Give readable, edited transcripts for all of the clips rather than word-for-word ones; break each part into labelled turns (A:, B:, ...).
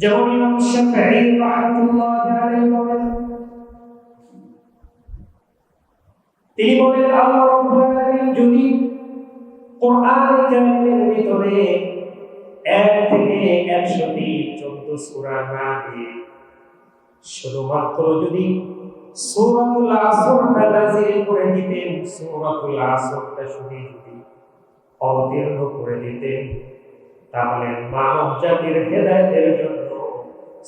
A: যেমন ইমাম শাফিঈ রাহমাতুল্লাহি আলাইহি বলেন, তিনি বলেন আল্লাহ রাব্বুল আলামিন যদি কোরআন কারীমের ভিতরে 1 থেকে 114 সূরা না দিয়ে শুধুমাত্র যদি সূরাতুল আসরটা নাযিল করে দিতেন, সূরাতুল আসরটা শুধু যদি অবতীর্ণ করে দিতেন, তাহলে মানব জাতির হেদায়েতের জন্য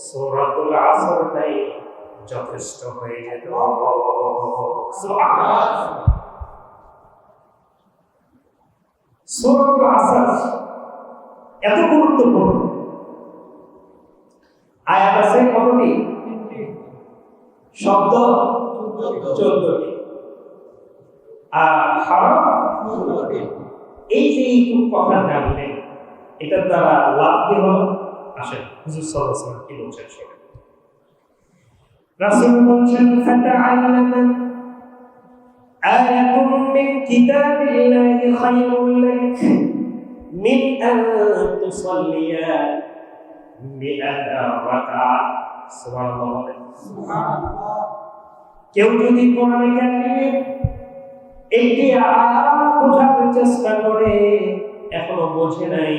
A: সূরাতুল আসরটাই যথেষ্ট হয়ে যেত। সুবহানাল্লাহ। সূরাতুল আসর এত গুরুত্বপূর্ণ। আয়াত আছে কতটি? শব্দ 14টি, আর হরফ 16টি। এই যে এইটুকু কথা জানলেন, এটার দ্বারা লাভ কি হলো? আসেন হুজুর সাল্লাল্লাহু আলাইহি ওয়াসাল্লাম কি বলছেন শুনুন। রাসূল বলছেন, ফাতাআল্লামা আয়াতুম মিন কিতাবিল্লাহি খায়রুল লাক মিন আন তুসাল্লিয়া মিআতা রাকাত। সুবহানাল্লাহ। কেউ যদি কোরআনে কারীমের একটি আয়াত বোঝার চেষ্টা করে, এখনো বোঝে নাই,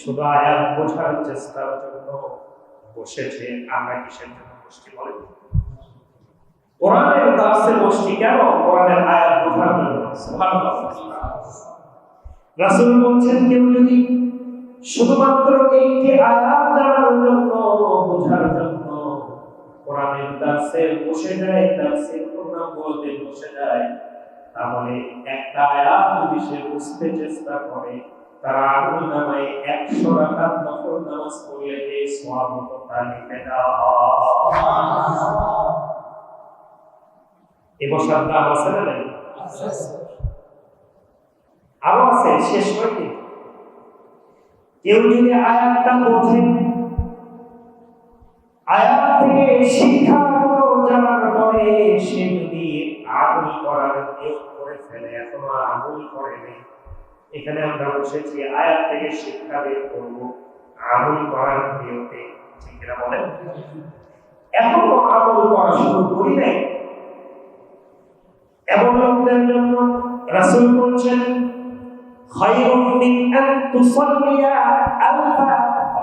A: শুধু আয়াত বোঝার চেষ্টার জন্য বসেছে, আমরা কিসের জন্য বসছি বলেন? কোরআনের দার্সে বসছি কেন? কোরআনের আয়াত বোঝার জন্য। সুবহানাল্লাহ। রাসূল বলছেন, কেউ যদি শুধুমাত্র একটি আয়াত জানার জন্য, বোঝার জন্য কোরআনের দার্সে বসে যায়, দার্সের প্রোগ্রাম বলতে বসে যায়, তাহলে একটা আয়াত যদি সে বুঝতে চেষ্টা করে, তার আমলনামায় 100 রাকাত নফল নামাজ পড়লে যে সওয়াব হতো তা লিখে দেওয়া হয়। এই বসার দাম আছে না নাই? আরো আছে, শেষ হয়নি। কেউ যদি আয়াতটা বোঝে, আয়াত থেকে শিক্ষাগুলো জানার পরে সে যদি আমল করার নিয়ত করে ফেলে, এখনো আমল করেনি, এখানে আমরা বসেছি আয়াত থেকে শিক্ষা বের করব আমল করার নিয়তে, ঠিক না বলেন? এখনো আমল করা শুরু করি নাই, এমন লোকদের জন্য রাসূল বলছেন, খায়রুম মিন আন তুসাল্লিয়া আলফা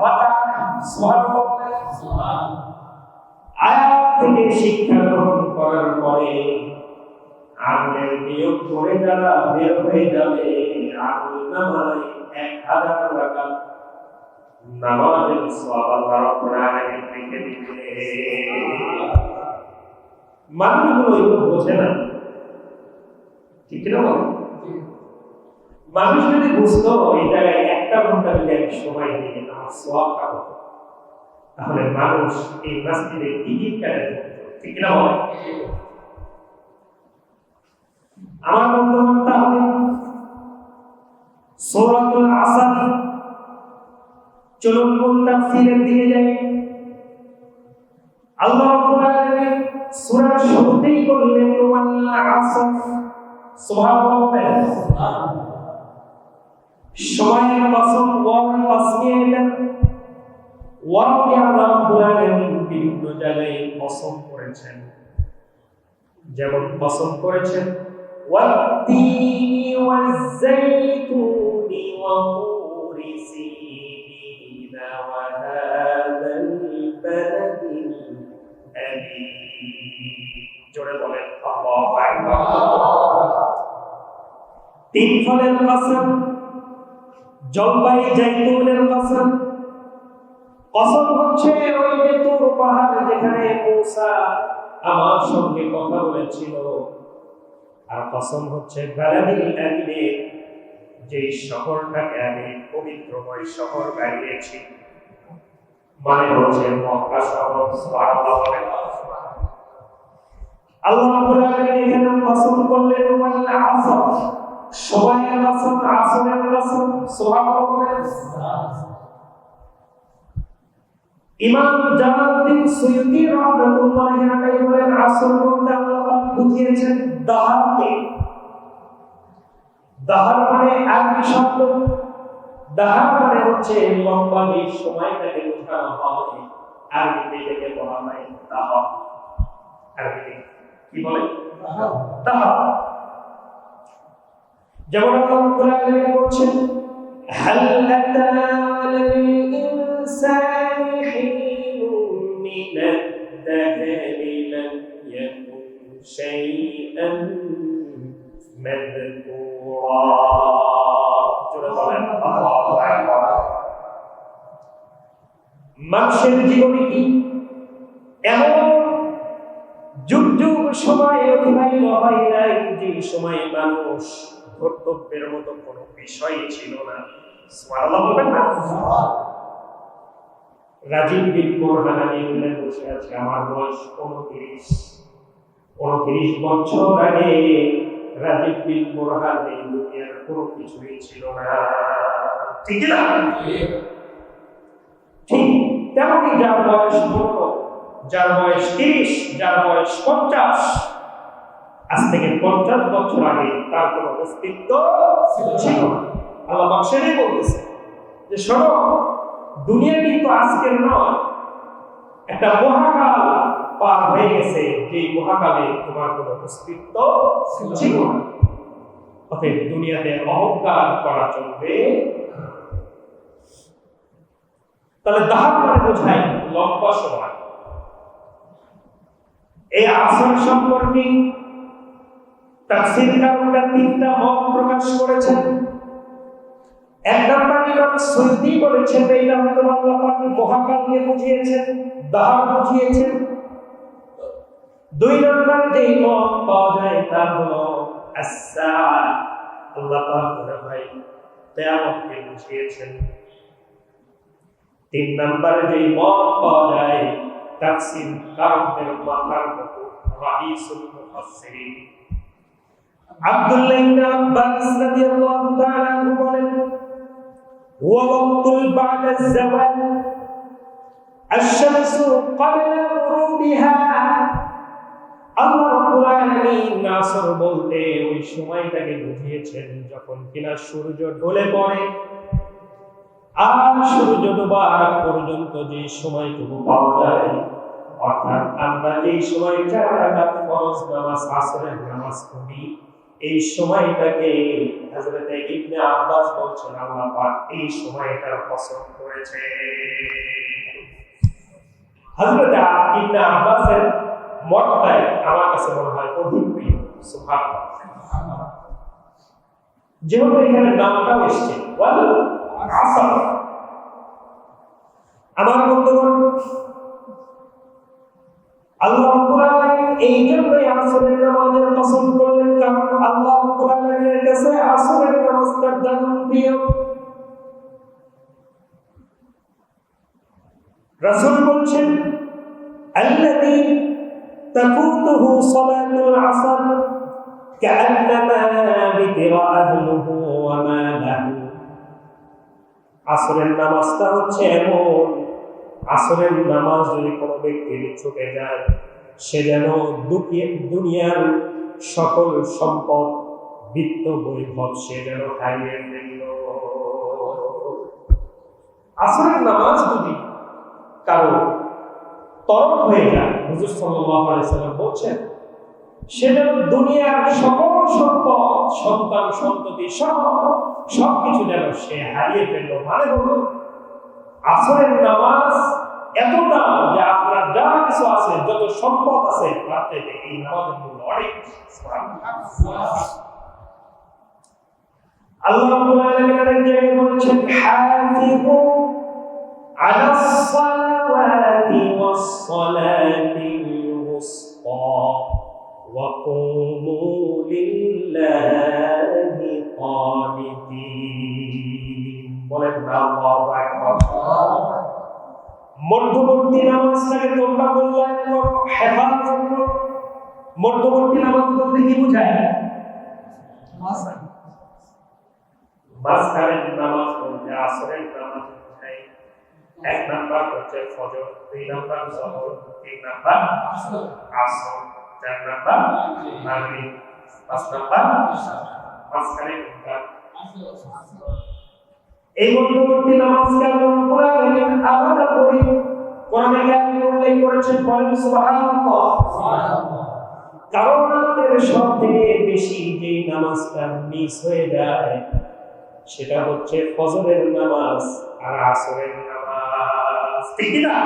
A: রাকাত। সুবহানাল্লাহ। আয়াত থেকে শিক্ষা গ্রহণ করার পরে আমলের নিয়ত করে যারা বের হয়ে যাবে, আমলনামায় 1000 রাকাত নামাজের সওয়াব আল্লাহ রাব্বুল আলামিন লিখে দিবে। মানুষগুলো এগুলো বোঝে না, ঠিক না? মানুষ যদি বুঝতো এই জায়গায় 1 ঘন্টা যদি আমি সময় দিয়ে আমার সওয়াবটা হতো, তাহলে মানুষ এই মসজিদে টিকিট কেটে দিত, ঠিক না? আমার বন্ধুগণ, তাহলে সূরাতুল আসর, চলুন মূল তাফসীরের দিকে যাই। আল্লাহ রাব্বুল আলামিন সূরার শুরুতেই বললেন ওয়াল আসর। সুবহানাল্লাহ। সময়ের কসম, ওয়াল তাসমিয়াতান, ওয়াকে আল্লাহ রাব্বুল আলামিন বিভিন্ন জায়গায় কসম করেছেন। যেমন কসম করেছেন ওয়াত-তিনি ওয়াজ-যাইতুনি ওয়া তুরি সিনিন ওয়া হাযাল বালাদিল আমিন। জোরে বলেন আল্লাহু আকবার। 3 ফলের কসম, জলপাই জাইতুনের কসম। কসম হচ্ছে ওই যে তুর পাহাড়, যেখানে মূসা আমার সঙ্গে কথা বলেছিল। আর কসম হচ্ছে বালাদিল আমিনে, যে শহরটাকে আমি পবিত্রময় শহর বানিয়েছি, মানে হচ্ছে মক্কা শহর। সুবহানাল্লাহ। আল্লাহ রাব্বুল আলামিন এখানে কসম করলেন ওয়াল আসর, সময়ের কসম, আসরের কসম। সুবহানাল্লাহ। ইমাম জালালউদ্দিন সুয়ুতী রাহমাতুল্লাহি আলাইহি বলেন, আসর বলতে আল্লাহ বুঝিয়েছেন দাহারকে। দাহার মানে আরবি শব্দ, দাহার মানে হচ্ছে লম্বা যে সময়টাকে বোঝানো হয়। আরবিতে এটাকে বলা হয় তাহাব। আরবিতে কি বলে? তাহাব। যেমন আল্লাহ কোরআনে বলছেন, হাল আতা আলাল ইনসানি হিনুন মিনাদ দাহরি লাম ইয়াকুন শাইআন মাযকুরা। জোরে বলেন আল্লাহু আকবার। মানুষের জীবনে কি এমন যুগ যুগ সময় অতিবাহিত হয় নাই যে সময় মানুষ কর্তব্যের মতো কোনো বিষয় ছিল না। সুবহানাল্লাহ বলবেন না? রাজীব বিন বোরহান আমি ইংল্যান্ড বসে আছি, আমার বয়স 29 বছর আগে রাজীব বিন বোরহান এই দুনিয়ার কোনো কিছুই ছিল না, ঠিক না? ঠিক তেমনই যার বয়স 15, যার বয়স 30, যার বয়স 50, আজ থেকে 50 বছর আগে তার কোনো অস্তিত্ব ছিল না। আল্লাহ বাদশাহই বলতেছে যে শোনো, দুনিয়া কিন্তু আজকের নয়, একটা মহাকাল পার হয়ে গেছে, যে মহাকালে তোমার কোনো অস্তিত্ব ছিল না। অতএব দুনিয়াতে অহংকার করা চলবে। তাহলে দাহাব মানে বোঝায় লম্বা সময়। এই আসর সম্পর্কে তাফসীরকাররা 3টা মত প্রকাশ করেছেন। এক নম্বর ইমাম সুয়ুতী বলেছেন এইটা হয়তো আল্লাহ পাক মহাকালকে বুঝিয়েছেন, দাহাব বুঝিয়েছেন। 2 নম্বর যে মত পাওয়া যায় তা হলো as-সাআ, আল্লাহ পাক বলে ভাই কিয়ামতকে বুঝিয়েছেন। 3 নম্বর যে মত পাওয়া যায় তাফসীরকারদের মাথার মতো রাইসুল মুফাসসিরিন আব্দুল্লাহ ইবনে আব্বাস রাদিয়াল্লাহু তাআলা আনহু বলেন, ওয়া ওয়াক্তুল বা'দা আয-যাওয়াল আশ-শামসু ক্বাবলা গুরুবিহা। আল্লাহ রাব্বুল আলামিন আসর বলতে ওই সময়টাকে বুঝিয়েছেন যখন কিনা সূর্য ঢলে পড়ে আর সূর্য ডোবার পর্যন্ত যে সময়টুকু পাওয়া যায়, অর্থাৎ আমরা যে সময় 4 রাকাত ফরজ নামাজ আসরের নামাজ পড়ি, এই সময়টাকে হযরত ইবনে আব্বাস বলছেন আল্লাহ পাক এই সময়টার পছন্দ করেছে। হযরত ইবনে আব্বাসের মতটাই আমার কাছে মনে হয় অধিক প্রিয়। সুবহানাল্লাহ। যেহেতু এখানে নামটাও এসেছে ওয়াল আসর, আমার বন্ধুগণ, আল্লাহ রাব্বুল আলামিন এই জন্যই আসরের নামাজের পছন্দ করলেন, কারণ আল্লাহ রাব্বুল আলামিনের কাছে আসরের নামাজটা দারুণ প্রিয়। রাসূল বলছেন, আল্লাযী তাফুতুহু সালাতুল আসর কাআন্নামা বিতিরা আহলুহু ওয়া মালাহু। আসরের নামাজটা হচ্ছে এমন, আসরের নামাজ যদি কোনো ব্যক্তির ছুটে যায়, সে যেন দুনিয়ার সকল সম্পদ, বিত্ত বৈভব সে যেন হারিয়ে ফেলল। আসরের নামাজ যদি কারো তরফ হয়ে যায়, হুজুর সাল্লাল্লাহু আলাইহি সাল্লাম বলছেন, সে যেন দুনিয়ার সকল সম্পদ, সন্তান সন্ততি সবকিছু যেন সে হারিয়ে ফেলল। মানে হলো আসরের নামাজ এতটা যে আপনার যা কিছু আছে, যত সম্পদ আছে, তার থেকে এই নামাজের মূল্য অনেক। আল্লাহ রাব্বুল আলামিন বলেছেন, হাফিজু আলাস সালাওয়াতি ওয়াস সালাতিল উসতা ওয়া কুমু লিল্লাহি কানিতিন। বলেন আল্লাহু আকবার। মধ্যবর্তী নামাজটাকে তোমরা মূল্যায়ন করো, হেফাজত করো। মধ্যবর্তী নামাজ বলতে কি বোঝায়? মাঝখানের নামাজ বলতে আসরের নামাজ বোঝায়। 1 নাম্বার হচ্ছে ফজর, 2 নাম্বার যোহর, 3 নাম্বার আসর, 4 নাম্বার মাগরিব, 5 নাম্বার মাঝখানে কোনটা? এই মধ্যবর্তী নামাজকে আমরা আলাদা করি কোরআনে কারিমে উল্লেখ করেছেন, বলেন সুবহানাল্লাহ। কারণ আমাদের সব থেকে বেশি যে নামাজটা মিস হয়ে যায় সেটা হচ্ছে ফজরের নামাজ আর আসরের নামাজ, ঠিক না?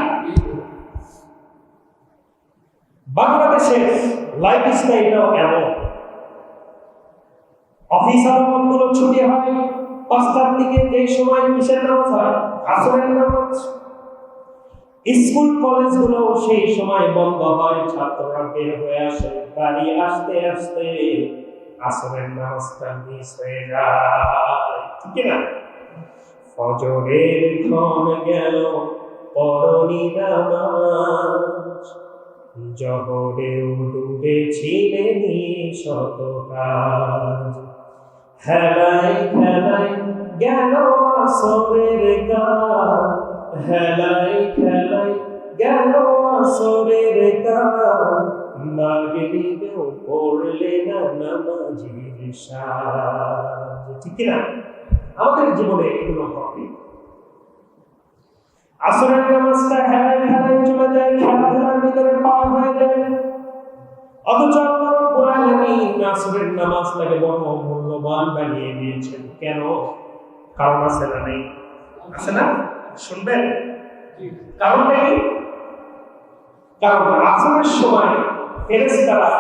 A: বাংলাদেশের লাইফস্টাইলটাও এমন, অফিস আদালতগুলো ছুটি হয় 5টার দিকে, যে সময় কিসের নামাজ হয়? আসরের নামাজ। স্কুল কলেজগুলো সেই সময় বন্ধ হয়, ছাত্ররা বের হয়ে আসে, বাড়ি আসতে আসতে আসরের নামাজটা মিস হয়ে যায়, ঠিক না? ফজরের ক্ষণ গেল পরনি নামাজ, জহরেও ডুবেছিলে শত কাজ, হেলায় খেলায় গেল আসরের গান, হেলায় খেলায় গেল আসরের গান, মাগরিবেও পড়লে না নামাজের সাজ, ঠিক না? আমাদের জীবনে এগুলো হবে। আসরের নামাজটা হেলায় খেলায় চলে যায়, খেলাধুলার ভিতরে পার হয়ে যায়, অথচ আল্লাহ রাব্বুল আলামিন আসরের নামাজটাকে বড় মূল্যবান বানিয়ে দিয়েছেন। কেন? কারণ আছে না? নেই? আছে না? শুনবেন কারণটা কি? কারণ আসরের সময় ফেরেশতারা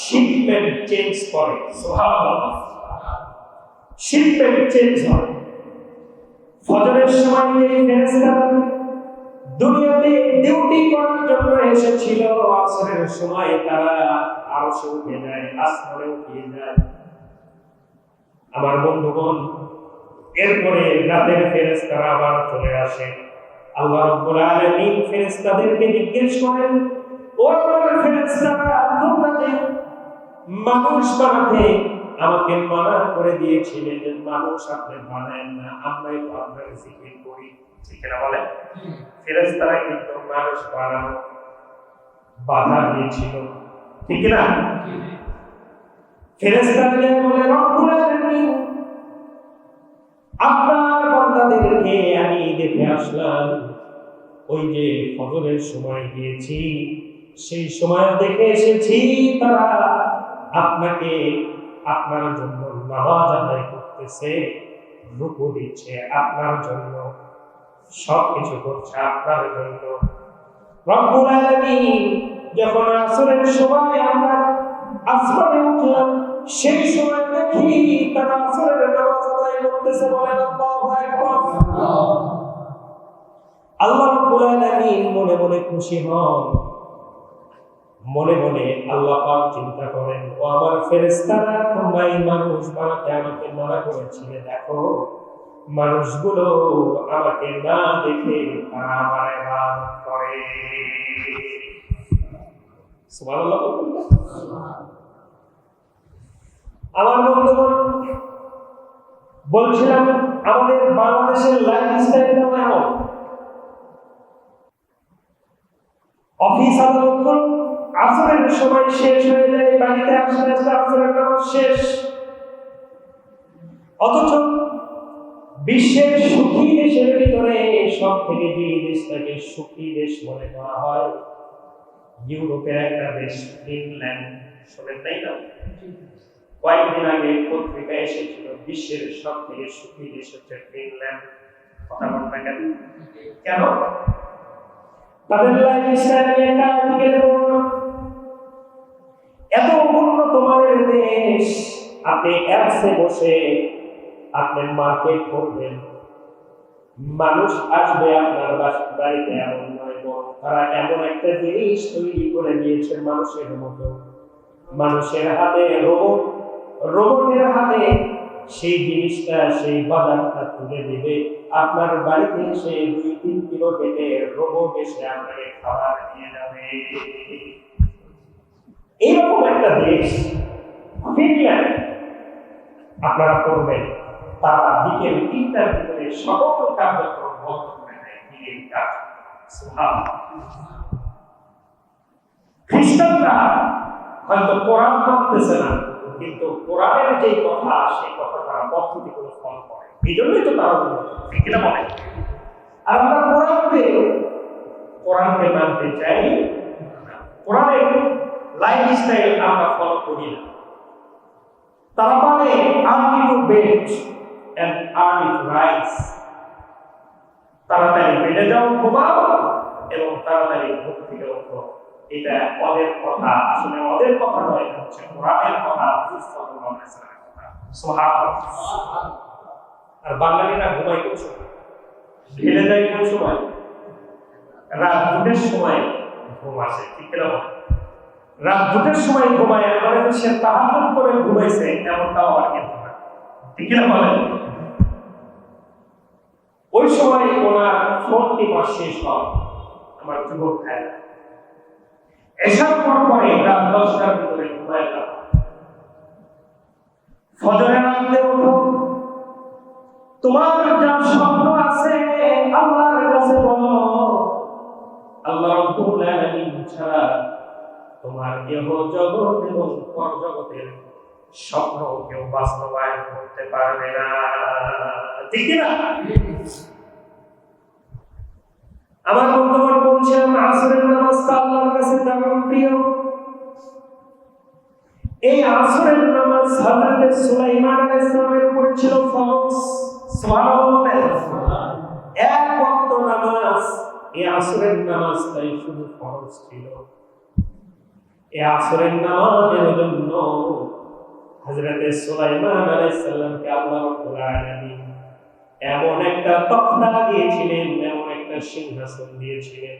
A: শিপমেন্ট চেঞ্জ করে, সুবহানাল্লাহ, শিপমেন্ট চেঞ্জ হয়। ফজরের সময় এই ফেরেশতারা দুনিয়াতে ডিউটি করার জন্য এসেছিল, আসরের সময় তারা আরশে উঠে যায়, আসমানে উঠে যায়। আমার বন্ধুগণ, এরপরে রাতের ফেরেশতারা আবার চলে আসে। আল্লাহ রাব্বুল আলামিন ফেরেশতাদেরকে জিজ্ঞেস করেন, ও আমার ফেরেশতারা, তোমরা যে মানুষ বানাতে আমাকে মানা করে দিয়েছিলেন, যে মানুষ আপনি বানায়েন না, আমরাই তো আপনার জিকির করি, ঠিক না বলেন? ফেরেশতারা কিন্তু মানুষ বানানো বাধা দিয়েছিল, ঠিক না? ফেরেশতারা বলে, রব্বুল আলামিন, আপনার বান্দাদেরকে আমি দেখে আসলাম, ওই যে ফজরের সময় গিয়েছি সেই সময় দেখে এসেছি তারা আপনাকে, আপনার জন্য নামাজ আদায় করতেছে, রুকু দিচ্ছে আপনার জন্য, সবকিছু করছে আপনার জন্য। রব্বুল আলামিন, যখন আসরের সময় আমরা আসমানে উঠলাম, সেই সময় দেখি তারা আসরের নামাজ আদায় করতেছে, বলেন আল্লাহু আকবার। আল্লাহ রাব্বুল আলামিন মনে মনে খুশি হন, মনে মনে আল্লাহ পাক চিন্তা করেন, ও আমার ফেরেশতারা, তোমরা এই মানুষ বানাতে আমাকে মানা করেছিলে, দেখো মানুষগুলো আমাকে না দেখে তারা আমার ইবাদত করে। সুবহানাল্লাহ। আমার বন্ধুগণ, বলছিলাম আমাদের বাংলাদেশের লাইফস্টাইলটা এমন, অফিস আদালতগুলো আসরের সময় শেষ হয়ে যায়, বাড়িতে আসতে আসতে আসরের নামাজ শেষ। অথচ বিশ্বের সুখী দেশের ভিতরে সব থেকে যে দেশটাকে সুখী দেশ মনে করা হয়, ইউরোপের একটা দেশ ফিনল্যান্ড, শোনেন তাই না? কয়েকদিন আগে পত্রিকায় এসেছিল বিশ্বের সব থেকে সুখী দেশ হচ্ছে ফিনল্যান্ড। কথা বলতে গেল কেন? তাদের লাইফস্টাইল একটা আর্টিকেল এত উন্নত মানের দেশ, আপনি অ্যাপসে বসে আপনি মার্কেট করবেন, মানুষ আসবে আপনার বাড়িতে, এমন নয় বরং তারা এমন একটা জিনিস তৈরি করে দিয়েছে মানুষের মতো, মানুষের হাতে রোবট, রোবটের হাতে সেই জিনিসটা, সেই বাজারটা তুলে দিবে আপনার বাড়িতে, এসে 2-3 কিলো কেটে রোবট এসে আপনাকে খাবার দিয়ে যাবে। এইরকম একটা দেশ ফিনল্যান্ড। আপনারা করবেন, তারা বিকেল 3টার ভিতরে সকল কার্যক্রম বন্ধ করে দেয়, বিকেল 4। সুবহানাল্লাহ। খ্রিস্টানরা হয়তো কোরআন মানতেছে না, কিন্তু কোরআনের যে কথা সেই কথা তারা পদ্ধতি করে ফলো করে, এই জন্যই তো তারা ঠিক না বলে। আর আমরা কোরআনকে কোরআনকে মানতে চাই না, কোরআনের লাইফস্টাইল আমরা ফলো করি না। তারা মানে early to bed and early to rise, তাড়াতাড়ি বেডে যাও, ঘুমাও এবং তাড়াতাড়ি ঘুম থেকে ওঠো। এটা ওদের কথা, আসলে ওদের কথা নয়, এটা হচ্ছে কোরআনের কথা, সাল্লাল্লাহু আলাইহি ওয়াসাল্লামের কথা। সুবহানাল্লাহ। আর বাঙালিরা ঘুমায় কোন সময়? ঢেলে দেয় কোন সময়? রাত 2টার সময় ঘুম আসে, ঠিক না? রাত 2টার সময় ঘুমায়, আর সে তাহাজ্জুদ করে ঘুমাইছে এমনটাও আর কিন্তু না, ঠিক না বলেন? ওই সময় ওনার ফোনটি মাস শেষ হয়। আমার যুবক ভাই এসব পরে রাত 10টার ভিতরে ঘুমায় গেল। ফজরে রাখতে ওঠো, তোমার যা স্বপ্ন আছে আল্লাহর কাছে বলো। আল্লাহ রাব্বুল আলামিন ছাড়া তোমার ইহ জগৎ এবং পরজগতের স্বপ্ন কেউ বাস্তবায়ন করতে পারবে না, ঠিক না? আমার বন্ধুগণ বলছেন আসরের নামাজটা আল্লাহর কাছে তেমন প্রিয়। এই আসরের নামাজ হযরত সুলাইমান আলাইহিস সালামের উপর ছিল ফরজ। সুবহানাল্লাহ। এক ওয়াক্ত নামাজ, এই আসরের নামাজটাই শুধু ফরজ ছিল। এই আসরের নামাজের জন্য হযরত সুলাইমান আলাইহিস সালামকে আল্লাহ রাব্বুল আলামিন এমন একটা তখতা দিয়েছিলেন, এমন একটা সিংহাসন দিয়েছিলেন,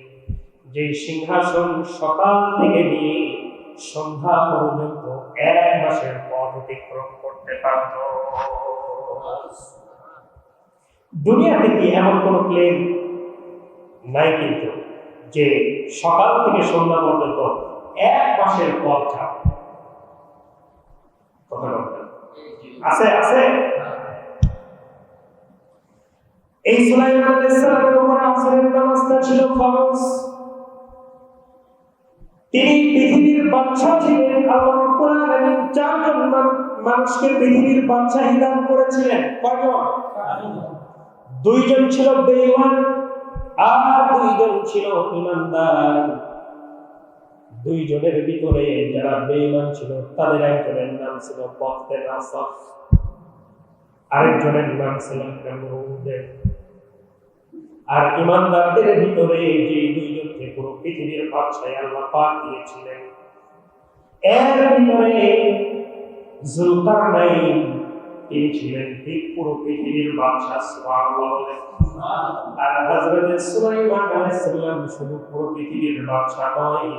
A: যে সিংহাসন সকাল থেকে নিয়ে সন্ধ্যা পর্যন্ত 1 মাসের পথ অতিক্রম করতে পারত। দুনিয়াতে কি এমন কোন প্লেন নাই কিন্তু যে সকাল থেকে সন্ধ্যা পর্যন্ত 1 মাসের পথ যাবে? আছে আছে। এই সুলাইমান আলাইহিস সালামের উপর আসরের নামাজটা ছিল ফরজ। তিনি পৃথিবীর বাদশা ছিলেন। আল্লাহ রাব্বুল আলামিন 4 জন মানুষকে পৃথিবীর বাদশাহী দান করেছিলেন। কয়জন? 2 জন ছিল বেঈমান আর 2 জন ছিল ঈমানদার। 2 জনের ভিতরে যারা বেঈমান ছিল তাদের একজনের নাম ছিল বখতে নাসর, আরেকজনের নাম ছিল নমরুদ। আর ঈমানদারদের ভিতরে যে 2 জনকে পুরো পৃথিবীর বাদশাহ আল্লাহ পাক দিয়েছিলেন, এর ভিতরে যুলকারনাইন, তিনি ছিলেন ঠিক পুরো পৃথিবীর বাদশাহ। সুবহানাল্লাহ। আর হযরত সুলাইমান আলাইহিস সালাম শুধু পুরো পৃথিবীর বাদশাহ নয়,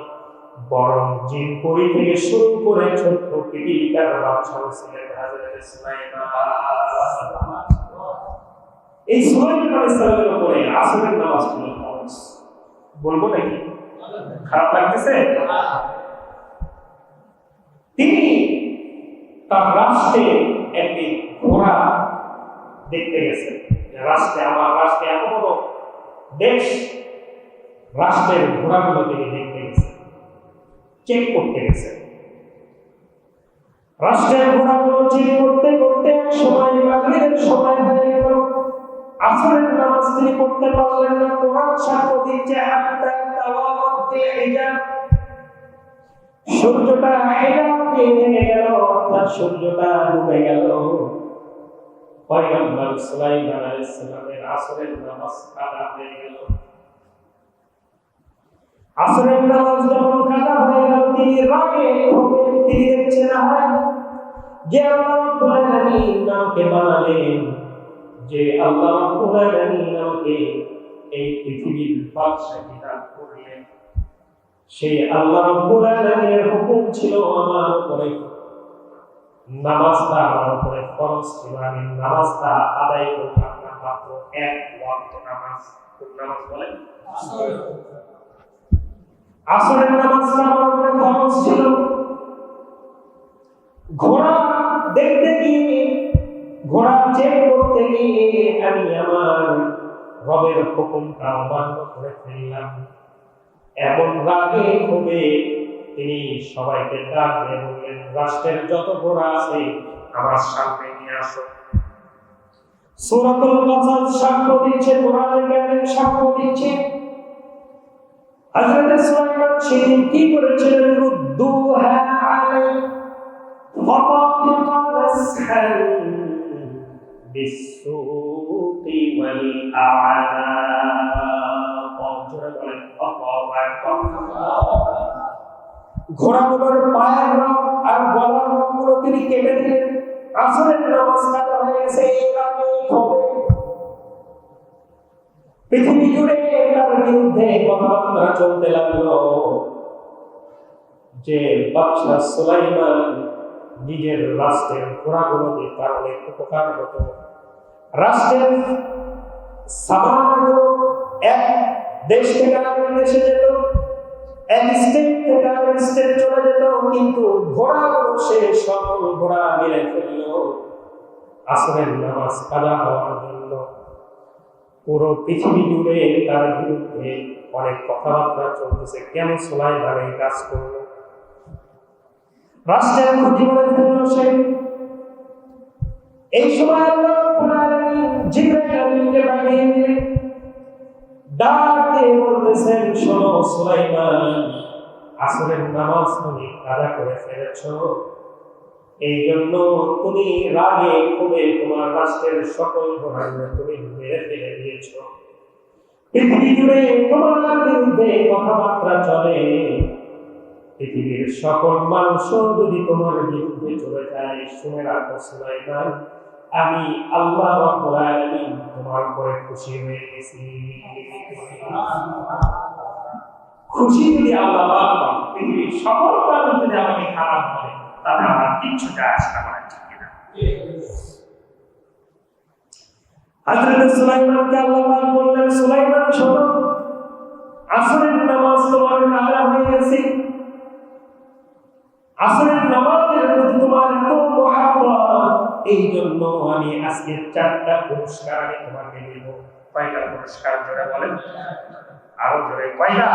A: বরং জিন পরি থেকে শুরু করে ছোট্ট পৃথিবীর বাদশাহ ছিলেন হযরত সুলাইমান। এই সুলাইমান আলাইহিস সালামের উপরে আসরের নামাজ ছিল ফরজ। বলবো নাকি? খারাপ লাগতেছে? তিনি তার রাষ্ট্রে একটি ঘোড়া দেখতে গেছেন। আমার রাষ্ট্রে এত বড় দেশ, রাষ্ট্রের ঘোড়াগুলো তিনি দেখতে গেছেন, চেক করতে গেছেন। রাষ্ট্রের ঘোড়াগুলো চেক করতে করতে সময় মাগরিবের সময় হয়ে গেল। আসরের নামাজ তিনি পড়তে পারলেন না। কোরআন সাক্ষ্য দিচ্ছে হাত্তা তাওয়াত্তি হিজাব, সূর্যটা হিজাব দিয়ে ভেঙে গেল, অর্থাৎ সূর্যটা ডুবে গেল। পয়গম্বর সুলাইমান আলাইহিস সালামের আসরের নামাজ কাজা হয়ে গেল। আসরের নামাজ যখন কাজা হয়ে গেল, তিনি রাগে ক্ষোভে তিনি দেখছেন যে আল্লাহ রাব্বুল আলামিন আমাকে বানালেন, যে আল্লাহ রাব্বুল আলামিন আমাকে এই পৃথিবীর বাদশাহী দান করলেন, সেই আল্লাহ রাব্বুল আলামিনের হুকুম ছিল আমার উপরে নামাজটা, আমার উপরে ফরজ ছিল, আমি নামাজটা আদায় করতাম না, মাত্র 1 ওয়াক্ত নামাজ। কোন নামাজ বলেন? আসরের নামাজটা আমার উপরে ফরজ ছিল। ঘোড়া দেখতে গিয়ে, ঘোড়া চেক করতে গিয়ে আমি আমার রবের হুকুমটা অমান্য করে ফেললাম। এমন রাগে ক্ষোভে তিনি সবাইকে ডাক দিয়ে বললেন, রাষ্ট্রের যত ঘোড়া আছে আমার সামনে নিয়ে আসো। সূরাতুল কাসাস সাক্ষ্য দিচ্ছে, কোরআনুল কারীম সাক্ষ্য দিচ্ছে, হযরত সুলাইমান সেদিন কি করেছিলেন? রুদ্দুহা আলাই ফাতাফিকা রাসহান বিসসুকি ওয়াল আ'নাক। ঘোড়াগুলোর পায়ের রং আর গলার রংগুলো তিনি কেটে দিলেন। আসরের নামাজ কাজা হয়ে গেছে, এর আগেই হবে। পৃথিবী জুড়ে তার বিরুদ্ধে কথাবার্তা চলতে লাগলো যে বাদশা সুলাইমান নিজের রাষ্ট্রের ঘোড়াগুলোতে তার অনেক উপকার হতো। রাষ্ট্রের সামানগুলো এক দেশ থেকে আরেক দেশে যেত, এক স্টেট থেকে আরেক স্টেট চলে যেত, কিন্তু ঘোড়াগুলো সে সকল ঘোড়া মেরে ফেলল আসরের নামাজ কাজা হওয়ার জন্য। পুরো পৃথিবী জুড়ে তার বিরুদ্ধে অনেক কথাবার্তা চলতেছে, কেন সুলাইমান এই কাজ করলো, রাষ্ট্রের ক্ষতি করে ফেললো সে। এই সময় আল্লাহ রাব্বুল আলামিন জিবরাইল আলাইহিসসালামকে পাঠিয়ে দিলেন, ডাক দিয়ে বলতেছেন, শোনো সুলাইমান, আসরের নামাজ তুমি কাজা করে ফেলেছো, এই জন্য তুমি রাগে ক্ষোভে তোমার রাষ্ট্রের সকল ঘোড়াগুলো তুমি মেরে ফেলে দিয়েছো। পৃথিবী জুড়ে তোমার বিরুদ্ধে কথাবার্তা চলে, পৃথিবীর সকল মানুষও যদি তোমার বিরুদ্ধে চলে যায়, শুনে রাখো সুলাইমান, আমি আল্লাহ রাব্বুল আলামিন তোমার উপরে খুশি হয়ে গেছি। খুশি যদি আল্লাহ পাক, পৃথিবীর সকল মানুষ যদি আমাকে খারাপ বলে, তাতে আমার কিচ্ছু যায় আসে না, বলেন ঠিক কিনা? হযরত সুলাইমানকে আল্লাহ পাক বললেন, সুলাইমান শোনো, আসরের নামাজ তোমার কাজা হয়ে গেছে, আসরের নামাজের প্রতি তোমার এত মহব্বত, এই জন্য আমি আজকে 4টা পুরস্কার আমি তোমাকে দেব। কয়টা পুরস্কার জোরে বলেন? আরো জোরে, কয়টা?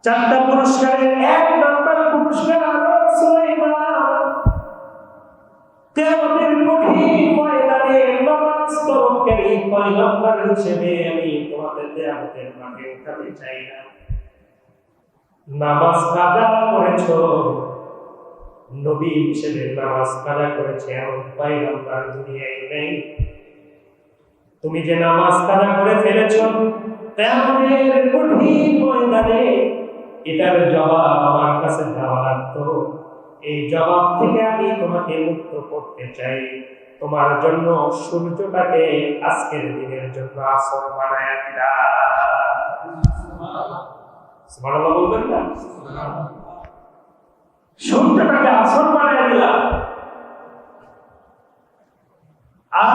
A: 4টা পুরস্কারের 1 নম্বর পুরস্কার হলো সুলাইমান কিয়ামতের কঠিন ময়দানে নামাজ তরফকারী পয়গম্বর হিসেবে আমি তোমাদের কিয়ামতের মাঠে উঠাতে চাই না। নামাজ কাজা করেছো, নবী হিসেবে নামাজ কাজা করেছে এমন পয়গম্বর দুনিয়ায় নেই। তুমি যে নামাজ কাজা করে ফেলেছো, কিয়ামতের কঠিন ময়দানে এটার জবাব আমার কাছে দেওয়া লাগতো। এই জবাব থেকে আমি তোমাকে মুক্ত করতে চাই। তোমার জন্য সূর্যটাকে আজকের দিনের জন্য আসর বানায় দিলাম। সুবহানাল্লাহ বলবেন না? সূর্যটাকে আসর বানায় দিলাম। আর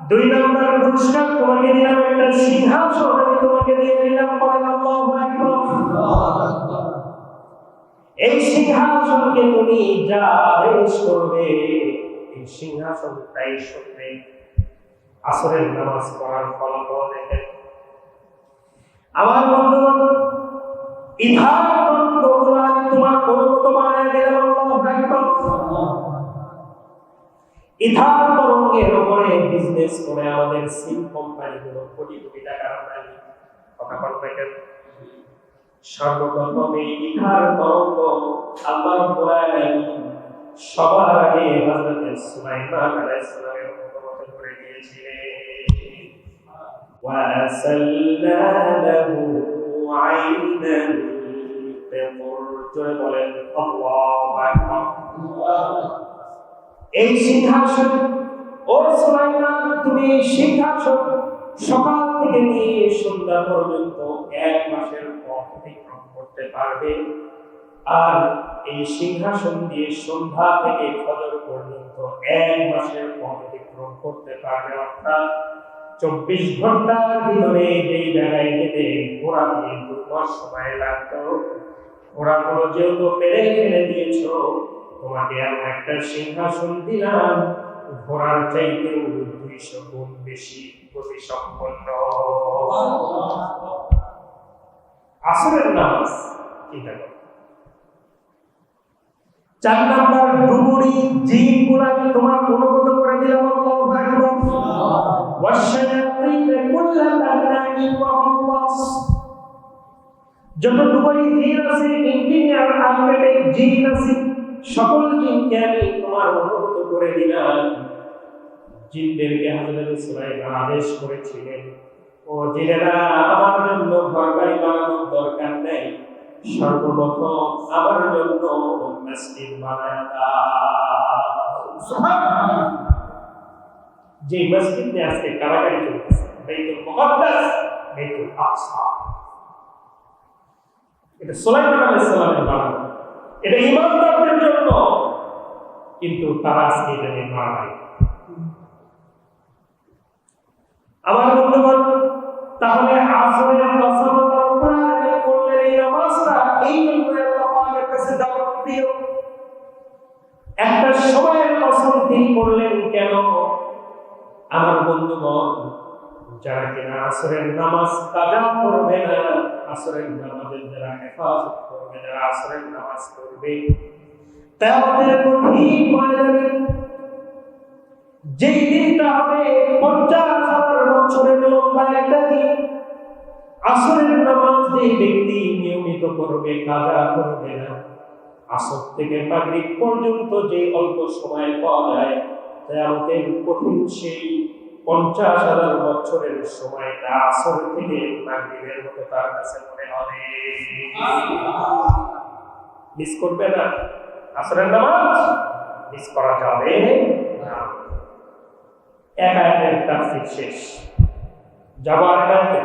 A: 2 নম্বর পুরস্কার তোমাকে দিলাম, একটা সিংহাসন আমি তোমাকে দিয়ে দিলাম। বলেন আল্লাহু আকবার। এই সিংহাসনকে তুমি যা আদেশ করবে, এই সিংহাসনটাই শুনবে। আসরের নামাজ পড়ার ফলাফল দেখেন আমার বন্ধুগণ। ইধারতন্ত্র কোরআন তোমার অনুমত বানায় দিলাম। আল্লাহু আকবার। ইথার তরঙ্গের উপরে বিজনেস করে আমাদের সিম কোম্পানিগুলো কোটি কোটি টাকা আমদানি। কথা বলবেন, সর্বপ্রথম এই ইথার তরঙ্গ আল্লাহ রাব্বুল আলামিন সবার আগে হযরত সুলাইমান আলাইহিস সালামের অনুমত করে দিয়েছিলেন। ওয়া আসাল্লা লাহু আইনান বিকুর, জোরে বলেন আল্লাহু আকবার। এই সিংহাসন, ও সুলাইমান, তুমি এই সিংহাসন সকাল থেকে নিয়ে সন্ধ্যা পর্যন্ত 1 মাসের পথ অতিক্রম করতে পারবে। আর এই সিংহাসন দিয়ে সন্ধ্যা থেকে ফজর পর্যন্ত 1 মাসের পথ অতিক্রম করতে পারবে। অর্থাৎ 24 ঘন্টার ভিতরে এই জায়গায় যেতে ঘোড়া দিয়ে 2 মাস সময় লাগতো। ঘোড়াগুলো যেহেতু পেরে ফেলে দিয়েছো, তোমাকে এমন একটা সিংহাসন দিলাম, ঘোড়ার চাইতেও 200 গুণ বেশি গতি সম্পন্ন। আসরের নামাজ কি দেখো। 4 নম্বর, ডুবুরি জিনগুলো আমি তোমার অনুগত করে দিলাম। আল্লাহু আকবার। ওয়াশায়াতিন কুল্লা বান্নাইন যত দুবাই জিন আছে, ইঞ্জিনিয়ার, আর্কিটেক্ট জিন আছে, সকল জিনকে আমি তোমার অনুগত করে দিলাম। জিনদেরকে হযরত সুলাইমান আদেশ করেছিলেন, ও জিনেরা, আমার জন্য ঘরবাড়ি বানানোর দরকার নেই, সর্বপ্রথম আমার জন্য মসজিদ বানায় দাও। সুবহানাল্লাহ। যে মসজিদ নিয়ে আজকে কারাকারি চলতেছে, বাইতুল মুকাদ্দাস, বাইতুল আকসা, এটা সুলাইমান আলাইহিস সালামের বানানো, এটা ইমানদারদের জন্য, কিন্তু তারা আজকে এটা নিয়ে মারা নাই। আমার বন্ধুগণ, তাহলে আসরের কসম আল্লাহ করলেন, এই নামাজটা এই জন্য আল্লাহ পাকের কাছে দাওয়াত প্রিয়। একটা সময়ের কসম তিনি করলেন কেন? আমার বন্ধুগণ, যারা কিনা আসরের নামাজ কাজা করবে না, আসরের নামাজের যারা হেফাজত করবে, যারা আসরের নামাজ পড়বে, তাদের কঠিন ময়দানে যেই দিনটা হবে 50,000 বছরের লম্বা একটা দিন, আসরের নামাজ যেই ব্যক্তি নিয়মিত করবে, কাজা করবে না, আসর থেকে মাগরিব পর্যন্ত যে অল্প সময় পাওয়া যায়, কিয়ামতের কঠিন সেই 50,000 বছরের সময়টা আসর থেকে মাগরিবের মতো তার কাছে মনে হবে। মিস করবে না, আসরের নামাজ মিস করা যাবে না। এক আয়াতের তাফসীর শেষ, যাব আর আয়াতে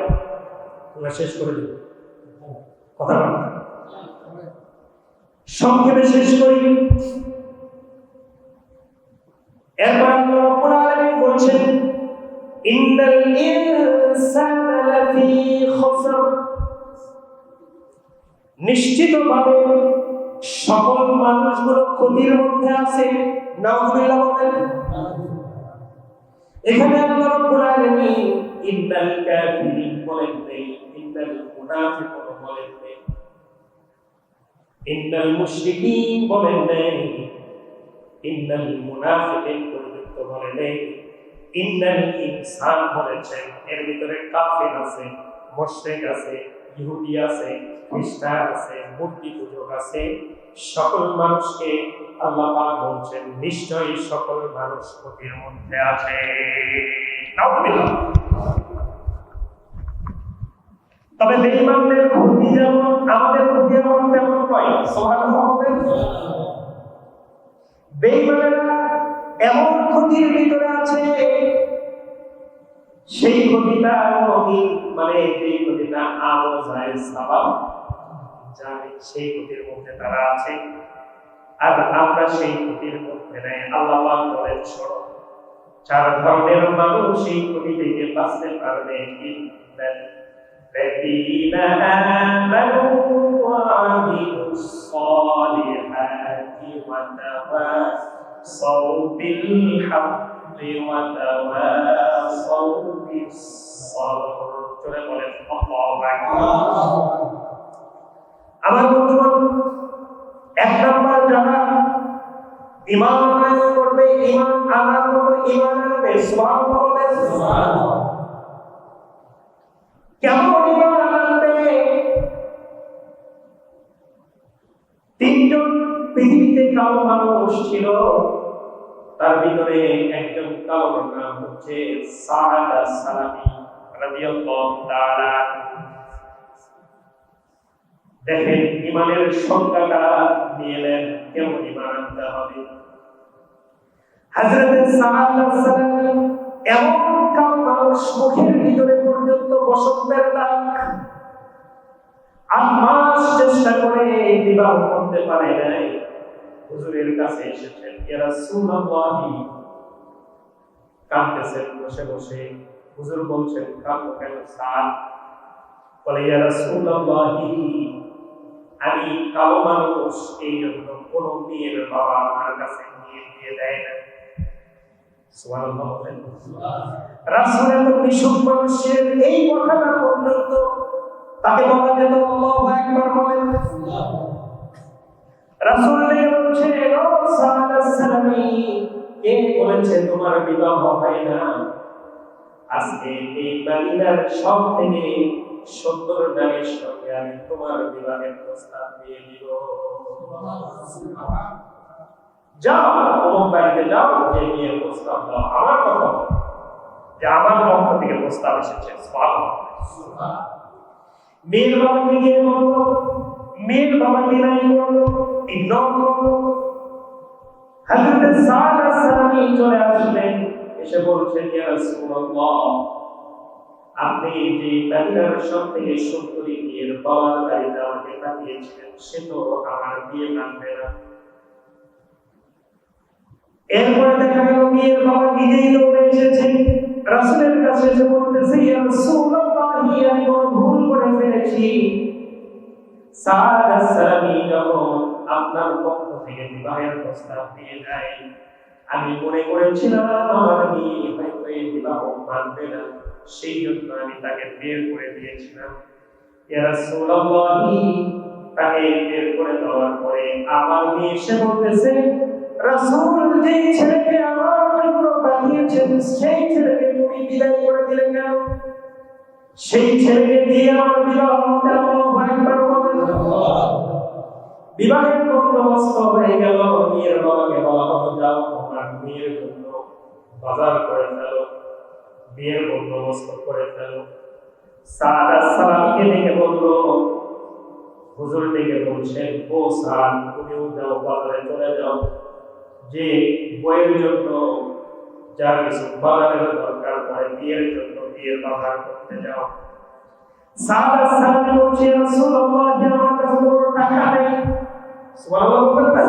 A: আমরা শেষ করে দেব কথা বলা, সংক্ষেপে শেষ করি। এরপর আল্লাহ রাব্বুল আলামিন বলছেন, ইন্নাল ইনসানা লাফি খুসর, নিশ্চিতভাবে সকল মানুষগুলো ক্ষতির মধ্যে আছে। নাউযুবিল্লাহ বলেন। এখানে আল্লাহ রাব্বুল আলামিন ইন্নাল কাফিরিন বলেন নেই, ইন্নাল মুনাফিকুন বলেন নেই, ইন্নাল মুশরিকিন বলেন নেই, ইন্নাল মুনাফিকিন পর্যন্ত বলেন নেই, ইন্নাল ইনসান বলেছেন। এর ভিতরে কাফির আছে, মুশরিক আছে, ইহুদি আছে, খ্রিস্টান আছে, মূর্তি পূজক আছে, সকল মানুষকে আল্লাহ পাক বলছেন নিশ্চয়ই সকল মানুষ ক্ষতির মধ্যে আছে। তবে বেঈমানদের ক্ষতি যেমন আমাদের ক্ষতি এমন তেমন নয়। সুবহানাল্লাহ। বেঈমানেরা এমন ক্ষতির ভিতরে আছে, সেই ক্ষতিটা কোনদিন মানে এই ক্ষতিটা আমও যায় সাবাব জানে, সেই ক্ষতির মধ্যে তারা আছে। আর আমরা সেই ক্ষতির মধ্যে নেই। আল্লাহ পাক বলেন, শোনো, 4 ধরনের মানুষ এই ক্ষতি থেকে বাঁচতে পারবে। الذين آمنوا وعملوا الصالحات وتواصوا بالحق وتواصوا بالصبر। চলে বলেন আল্লাহু আকবার। আমার বন্ধুগণ, 1 নম্বর যারা ঈমান আনয়ন করবে, ঈমান আনার মতো ঈমান আনবে, সুবহানাল্লাহ বলেন। সুবহানাল্লাহ। কেমন ঈমান আনবে? 3 জন পৃথিবীতে কালো মানুষ ছিল, তার ভিতরে একজন কালোর নাম হচ্ছে সাআদ আস-সালামি রাদিয়াল্লাহু তাআলা। দেখেন ঈমানের সংজ্ঞাটা নিয়েলেন, কেমন ঈমান আনতে হবে। হযরত সাআদ আস-সালামি এমন কালো মানুষ, মুখের ভিতরে পর্যন্ত বসন্তের দাগ, 8 মাস চেষ্টা করে বিবাহ করতে পারে নাই। হুজুরের কাছে এসেছেন, ইয়া রাসূলুল্লাহ, কাঁদতেছেন বসে বসে। হুজুর বলছেন, কাঁদো কেন সাআদ? বলে, ইয়া রাসূলুল্লাহ, আমি কালো মানুষ, এই জন্য কোন মেয়ের বাবা আমার কাছে নিয়ে দিয়ে দেয় না। সুবহানাল্লাহ বলেন। রাসূলের তো বিশুদ্ধ মানুষের এই কথাটা পর্যন্ত তাকে বলা যেত আল্লাহু আকবার বলেন। রাসূল বলছে, ও সাআদ আস-সালামি, কে বলেছে তোমার বিবাহ হয় না? আজকে এই মদিনার সব থেকে সুন্দর নারীর সঙ্গে আমি তোমার বিবাহের প্রস্তাব দিয়ে দিব। যাও অমুক বাড়িতে যাও, যে বিয়ের প্রস্তাব দাও। আমার কথা যে আমার পক্ষ থেকে প্রস্তাব এসেছে। মেয়ের বাবাকে গিয়ে বললো, মেয়ের বাবা ডিনাই করলো, ইগনোর করলো। হযরত সাদ আস-সালামি চলে আসলেন, এসে বলছেন, ইয়া রাসূলুল্লাহ, আপনি যে মদিনার সব থেকে সুন্দরী মেয়ের বাবার বাড়িতে আমাকে পাঠিয়েছিলেন, সে তো আমার বিয়ে মানবে না। এরপরে দেখা গেল মেয়ের বাবা নিজেই দৌড়ে এসেছে রাসূলের কাছে, এসে বলতেছে, ইয়া রাসূলুল্লাহ, আমি বড় ভুল করে ফেলেছি। সাদ আস-সালামি যখন আপনার পক্ষ থেকে বিবাহের প্রস্তাব দিয়ে যায়, আমি মনে করেছিলাম আমার মেয়ে হয়তো এই বিবাহ মানবে না, সেই জন্য আমি তাকে বের করে দিয়েছিলাম। ইয়া রাসূলুল্লাহ, তাকে বের করে দেওয়ার পরে আমার মেয়ে এসে বলতেছে, রাসূল যে ছেলেকে আমার জন্য পাঠিয়েছেন, সেই ছেলেকে তুমি বিদায় করে দিলে কেন? সেই ছেলেকে দিয়ে আমার বিবাহ হতে আল্লাহু আকবার বলেন। বিবাহের বন্দোবস্ত হয়ে গেল। মেয়ের বাবাকে বলা হলো, যাও তোমার মেয়ের জন্য বাজার করে ফেলো, বিয়ের বন্দোবস্ত করে ফেলো। সাদ আস-সালামিকে ডেকে বললো, হুজুর ডেকে বলছেন, ও সাদ, তুমিও যাও, বাজারে চলে যাও, যে বইয়ের জন্য যা কিছু বাজারের দরকার পড়ে বিয়ের জন্য বিয়ের বাজার করতে যাও। সাদ আস-সালামি বলছে, রাসূলুল্লাহ, আমার কাছে কোনো টাকা নেই। সুবহানাল্লাহ বলতেন,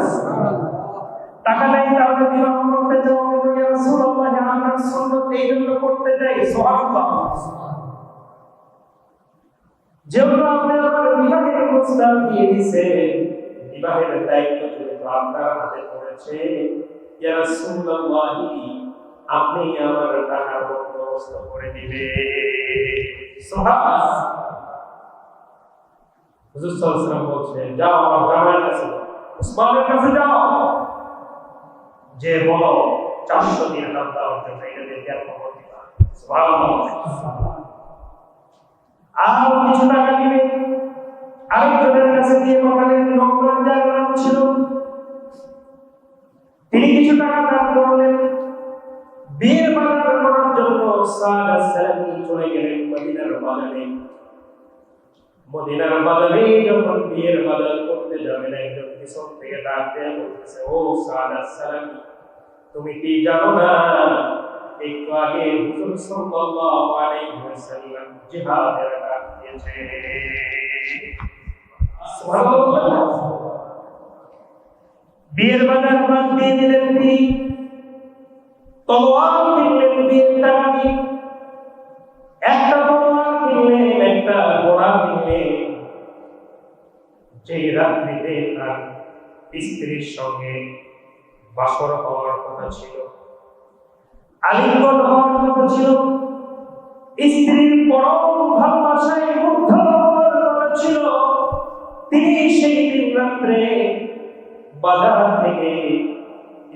A: টাকা নেই, তাহলে বিবাহ করতে যাও। ইয়া রাসূলুল্লাহ, আমার সুন্নাত এই জন্য করতে চাই। সুবহানাল্লাহ। যেহেতু আপনি আমার বিবাহের প্রস্তাব দিয়ে দিয়েছেন, বিবাহের দায়িত্ব যেহেতু আপনার হাতে পড়েছে, ইয়া রাসূলুল্লাহ, আপনি আমার টাকার বন্দোবস্ত করে দিবেন। সুবহানাল্লাহ। হুজুর সাল্লাল্লাহু আলাইহি ওয়াসাল্লাম বলছেন, যাও আমার জামাইয়ের কাছে, উসমানের কাছে যাও, যে বলো 400 দিরহাম দেওয়ার জন্য এটা দিয়ে খবর দিবা। সুবহানাল্লাহ। আর কিছু টাকা দিবে। আরেকজনের কাছে দিয়ে বললেন, নবরান যার নাম ছিল, তিনি কিছু টাকা দান করলেন। বিয়ের বাজার করার জন্য সাদ আস-সালামি চলে গেলেন মদিনার বাজারে। মদিনার বাজারে যখন বিয়ের বাজার করতে যাবেন, একজন পিছন থেকে ডাক দিয়ে বলতেছে, ও সাদ আস-সালামি, তুমি কি জানো না একটু আগে হুজুর সাল্লাল্লাহু আলাইহি ওয়াসাল্লাম জিহাদের ডাক দিয়েছে। সুবহানাল্লাহ। বিয়ের বাজার বাদ দিয়ে দিলেন তিনি, তলোয়ার কিনলেন বিয়ের টাকা দিয়ে, একটা তলোয়ার কিনলেন, একটা ঘোড়া কিনলেন। যে রাত্রিতে তার স্ত্রীর সঙ্গে বাসর হওয়ার কথা ছিল, আলিঙ্গন হওয়ার কথা ছিল, স্ত্রীর পরম ভালোবাসায় মুগ্ধ হওয়ার কথা ছিল, তিনি সেই দিন রাত্রে বাজার থেকে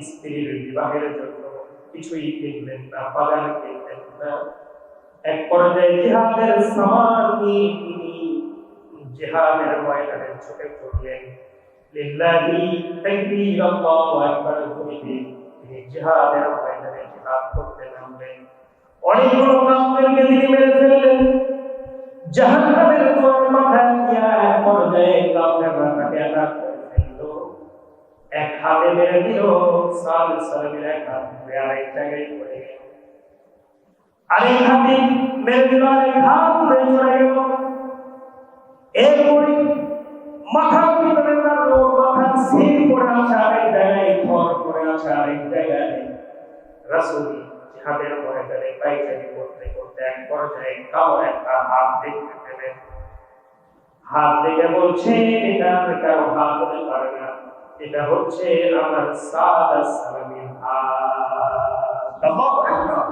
A: স্ত্রীর বিবাহের জন্য কিছুই কিনলেন না, বাজার কিনলেন না। এক পর্যায়ে জিহাদের সামান নিয়ে তিনি জিহাদের ময়দানে ছুটে পড়লেন। লিল্লাহি তাকবীর, আল্লাহু আকবার বলে তিনি জিহাদের ময়দানে জিহাদ করতে নামলেন। অনেকগুলো কাফেরকে তিনি মেরে ফেললেন। জাহান্নামের দুয়ার মাথায় গিয়ে এক পর্যায়ে কাফেররা তাকে আঘাত করে ফেলল। এক হাতে মেরে দিল, সাদ আস-সালামির এক হাত ধরে আরেক জায়গায় পড়ে গেল, আরেক হাতে মেরে দিল, আরেক হাত ধরে চলে গেল। এরপরে মাথার ভিতরে লাগলো, মাথা স্থির করে আছে আরেক জায়গায়, থর করে আছে আরেক জায়গায়। রাসূল জিহাদের ময়দানে পায়চারি করতে করতে এক পর্যায়ে কালো একটা হাত দেখতে পেলেন। হাত দেখে বলছে, এটা কারো হাত হতে পারে না, এটা হচ্ছে আমার সাদ আস-সালামির হাত। আল্লাহু আকবার।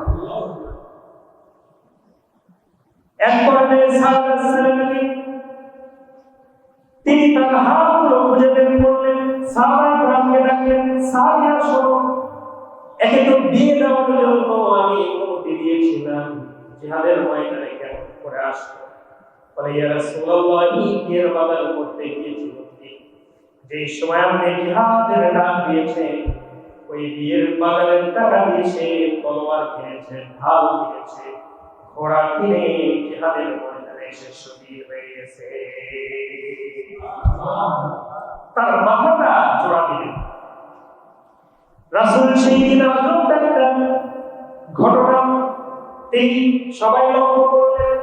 A: এক পর্যায়ে সাদ আস-সালামি তিনি তার হাতগুলো খুঁজে বের করলেন, সাহাবায়ে ডাকলেন, সাহাবীরা শোনো, একে তো বিয়ে দেওয়ার জন্য আমি অনুমতি দিয়েছিলাম, জিহাদের ময়দানে কেমন করে আসলো? বলে ইয়া রাসূলুল্লাহ, ঈদের বাজার করতে গিয়েছিল ঠিক যে সময় আপনি জিহাদের ডাক দিয়েছেন, ওই বিয়ের বাজারের টাকা দিয়ে সে তলোয়ার কিনেছে, ঢাল কিনেছে, ঘোড়া কিনে জিহাদের ময়দানে এসে শহীদ হয়ে গেছে। তার মাথাটা জোড়া দিলেন রাসূল। সেই দিন আজব একটা ঘটনা তিনি সবাই লক্ষ্য করলেন।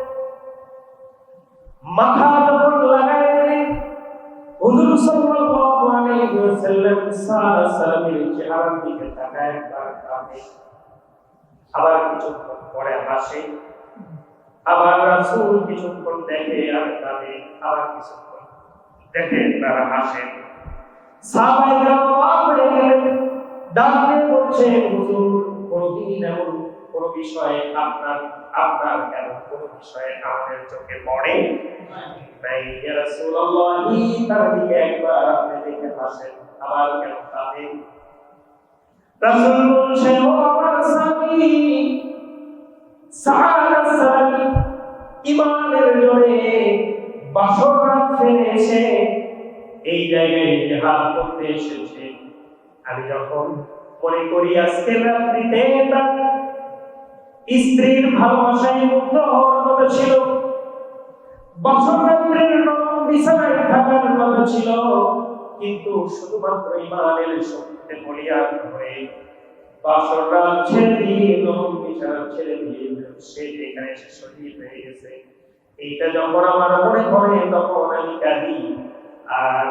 A: মাথা যখন লাগাইলেন, হুজুর সাল্লাল্লাহু আলাইহি ওয়াসাল্লাম সাল্লামের চেহারার দিকে তাকায়, একবার কাঁদে, আবার কিছুক্ষণ পরে হাসে, আবার রাসূল কিছুক্ষণ দেখে আর কাঁদে, আবার কিছুক্ষণ দেখে তারা হাসেন। সাহাবায়ে অবাক হয়ে গেলেন, ডাক দিয়ে বলছেন, হুজুর কোনদিন এমন কোন বিষয়ে আপনার কেন কোন বিষয়ে আমাদের চোখে পড়ে নাই? ইয়া রাসূলুল্লাহ, তার দিকে একবার আপনি দেখে হাসেন, আবার কেন কাঁদেন? রাসূল বলছেন, ও আমার সাথী সাহাবাত সালামি, ঈমানের জোরে বাসর রাত ফেলেছে, এই জায়গায় জিহাদ করতে এসেছে। আমি যখন মনে করি আজকে রাত্রিতে তার স্ত্রীর ভালোবাসায় মুগ্ধ হওয়ার মতো ছিল, বছর রাত্রের নরম বিছানায় থাকার মতো ছিল, কিন্তু শুধুমাত্র ঈমানের শক্তিতে বলিয়ান হয়ে বাসর রাত ছেড়ে দিয়ে, নরম বিছানা ছেড়ে দিয়ে সে যেখানে এসে শহীদ হয়ে গেছে, এইটা যখন আমার মনে পড়ে তখন আমি কাঁদি। আর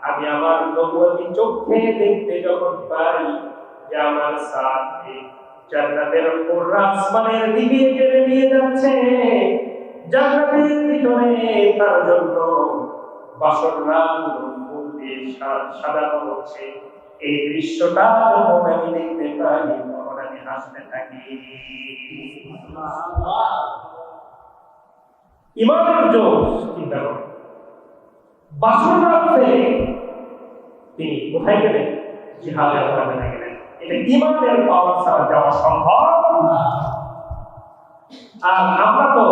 A: আমি আমার নবুয়তি চোখে দেখতে যখন পাই যে আমার সাথে জান্নাতের উপর আসমানের দিকে এগিয়ে নিয়ে যাচ্ছে, জান্নাতের ভিতরে তার জন্য বাসর রাতগুলো ফুল দিয়ে সাজানো হচ্ছে, এই দৃশ্যটা যখন আমি দেখতে পাই তখন আমি হাসতে থাকি। ইমানের জোশ চিন্তা করেন, বাসর রাতে তিনি কোথায় গেলেন? জিহাদের ময়দানে গেলেন। এটা ইমানের পাওয়ার ছাড়া যাওয়া সম্ভব না। আর আমরা তো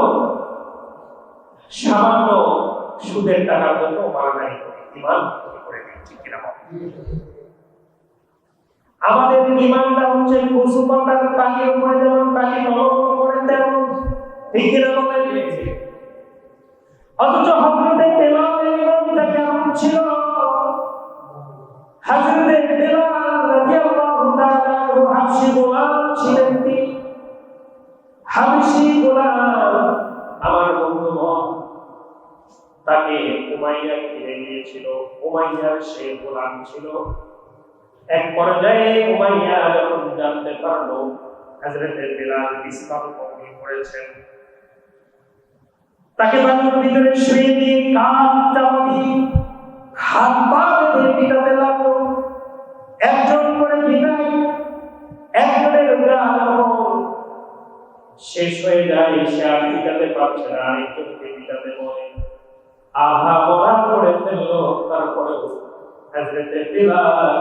A: সামান্য সুদের টাকার জন্য মারামারি করি, ইমান করে দিই, ঠিক কিনা? আমাদের ইমানটা হচ্ছে কচু পাতার পাখির উপরে যেমন পাখি নরম করে তেমন, ঠিক কিনা বলেন? অথচ হযরতে বেলালের ইমানটা কেমন ছিল? হযরতে বেলাল রাদিয়াল্লাহু তাআলা আনহু হাবশী গোলাম ছিলেন। তিনি হাবশী গোলাম, আমার বন্ধুগণ, তাকে উমাইয়া কিনে দিয়েছিল। উমাইয়ার সে গোলাম ছিল। এক পর্যায়ে উমাইয়া যখন জানতে পারলো হযরতে বেলাল ইসলাম কবুল করেছেন, তাকে বাড়ির ভিতরে শুয়ে দিয়ে কাঠ চাপাতি হাত পা বেঁধে পিটাতে লাগলো। একজন করে পিটাই, একজনের যখন শেষ হয়ে যায়, সে আর পিটাতে পারছে না, আরেকজনকে পিটাতে বলে আধা মরা করে ফেললো। তারপরেও হযরতে বেলাল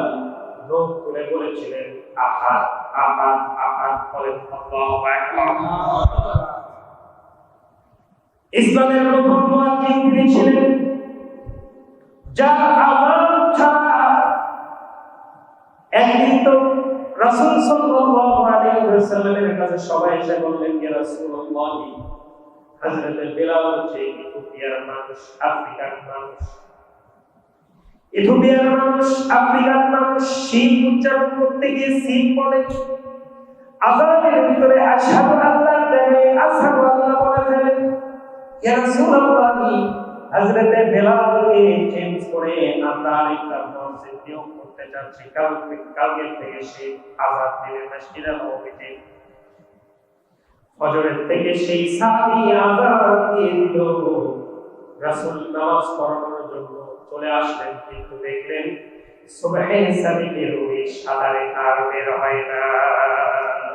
A: লোক তুলে বলেছিলেন আহাদ আহাদ আহাদ, বলেন আল্লাহু আকবার। ইসলামের প্রথম মুয়াজ্জিন তিনি ছিলেন, যার আযান ছাড়া একদিন তো রাসূল সাল্লাল্লাহু আলাইহি ওয়াসাল্লামের কাছে সবাই এসে বললেন, ইয়া রাসূলুল্লাহ, হযরতে বেলাল হচ্ছে ইথিওপিয়ার মানুষ, আফ্রিকার মানুষ। ইথিওপিয়ার মানুষ, আফ্রিকার মানুষ শিন উচ্চারণ করতে গিয়ে সিন বলে, আযানের ভিতরে আশহাদু আল্লাহর জায়গায় আশহাদু আল্লাহ বলে ফেলেন। ইয়া রাসূলুল্লাহ, হযরতে বেলালকে চেঞ্জ করে আমরা আরেকটা মসজিদ নিয়োগ করতে যাচ্ছি, কালকে থেকে সে আযান দিবে মসজিদে নববীতে। ফজরের থেকে সেই সাহাবী আযান দিয়ে দিল। রাসূল নামাজ পড়ানোর জন্য চলে আসলেন, কিন্তু দেখলেন সুবহে সাদিকের ওই সাদা রেখা আর বের হয় না।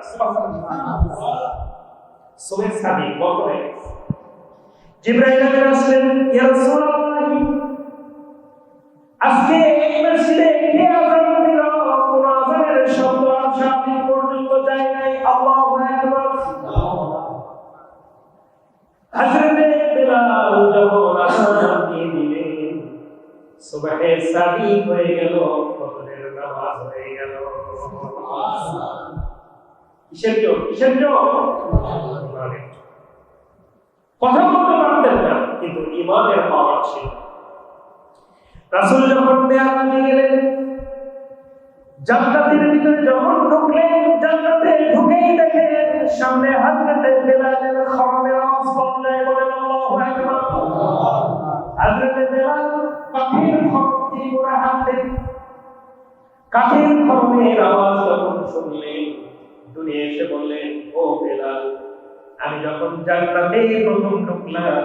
A: সুবহানাল্লাহ, সুবহে সাদিক বন্ধ হয়ে গেছে। জিবরাইল আমিন আসলেন, ইয়া রাসূলুল্লাহ, আজকে এই মসজিদে কে আযান দিল? কোন আযানের শব্দ আজ পর্যন্ত যায় নাই। আল্লাহু আকবার। সুবহে সাদিক হয়ে গেল, ফজরের নামাজ হয়ে গেল। কিসের জন্য? কিসের জন্য? কথা বলতে পারতেন না, কিন্তু ইমানের পাওয়ার ছিল। রাসূল যখন মেরাজে গেলেন, জান্নাতের ভিতরে যখন ঢুকলেন, জান্নাতে ঢুকেই দেখেন সামনে হযরতে বেলালের খরমের আওয়াজ শুনলে বলেন আল্লাহু আকবার। হযরতে বেলাল কাঠের খরম দিয়ে করে হাঁটতেন। কাঠের খরমের আওয়াজ যখন শুনলেন, দূরে এসে বললেন, ও বেলাল, আমি যখন জান্নাতে প্রথম ঢুকলাম,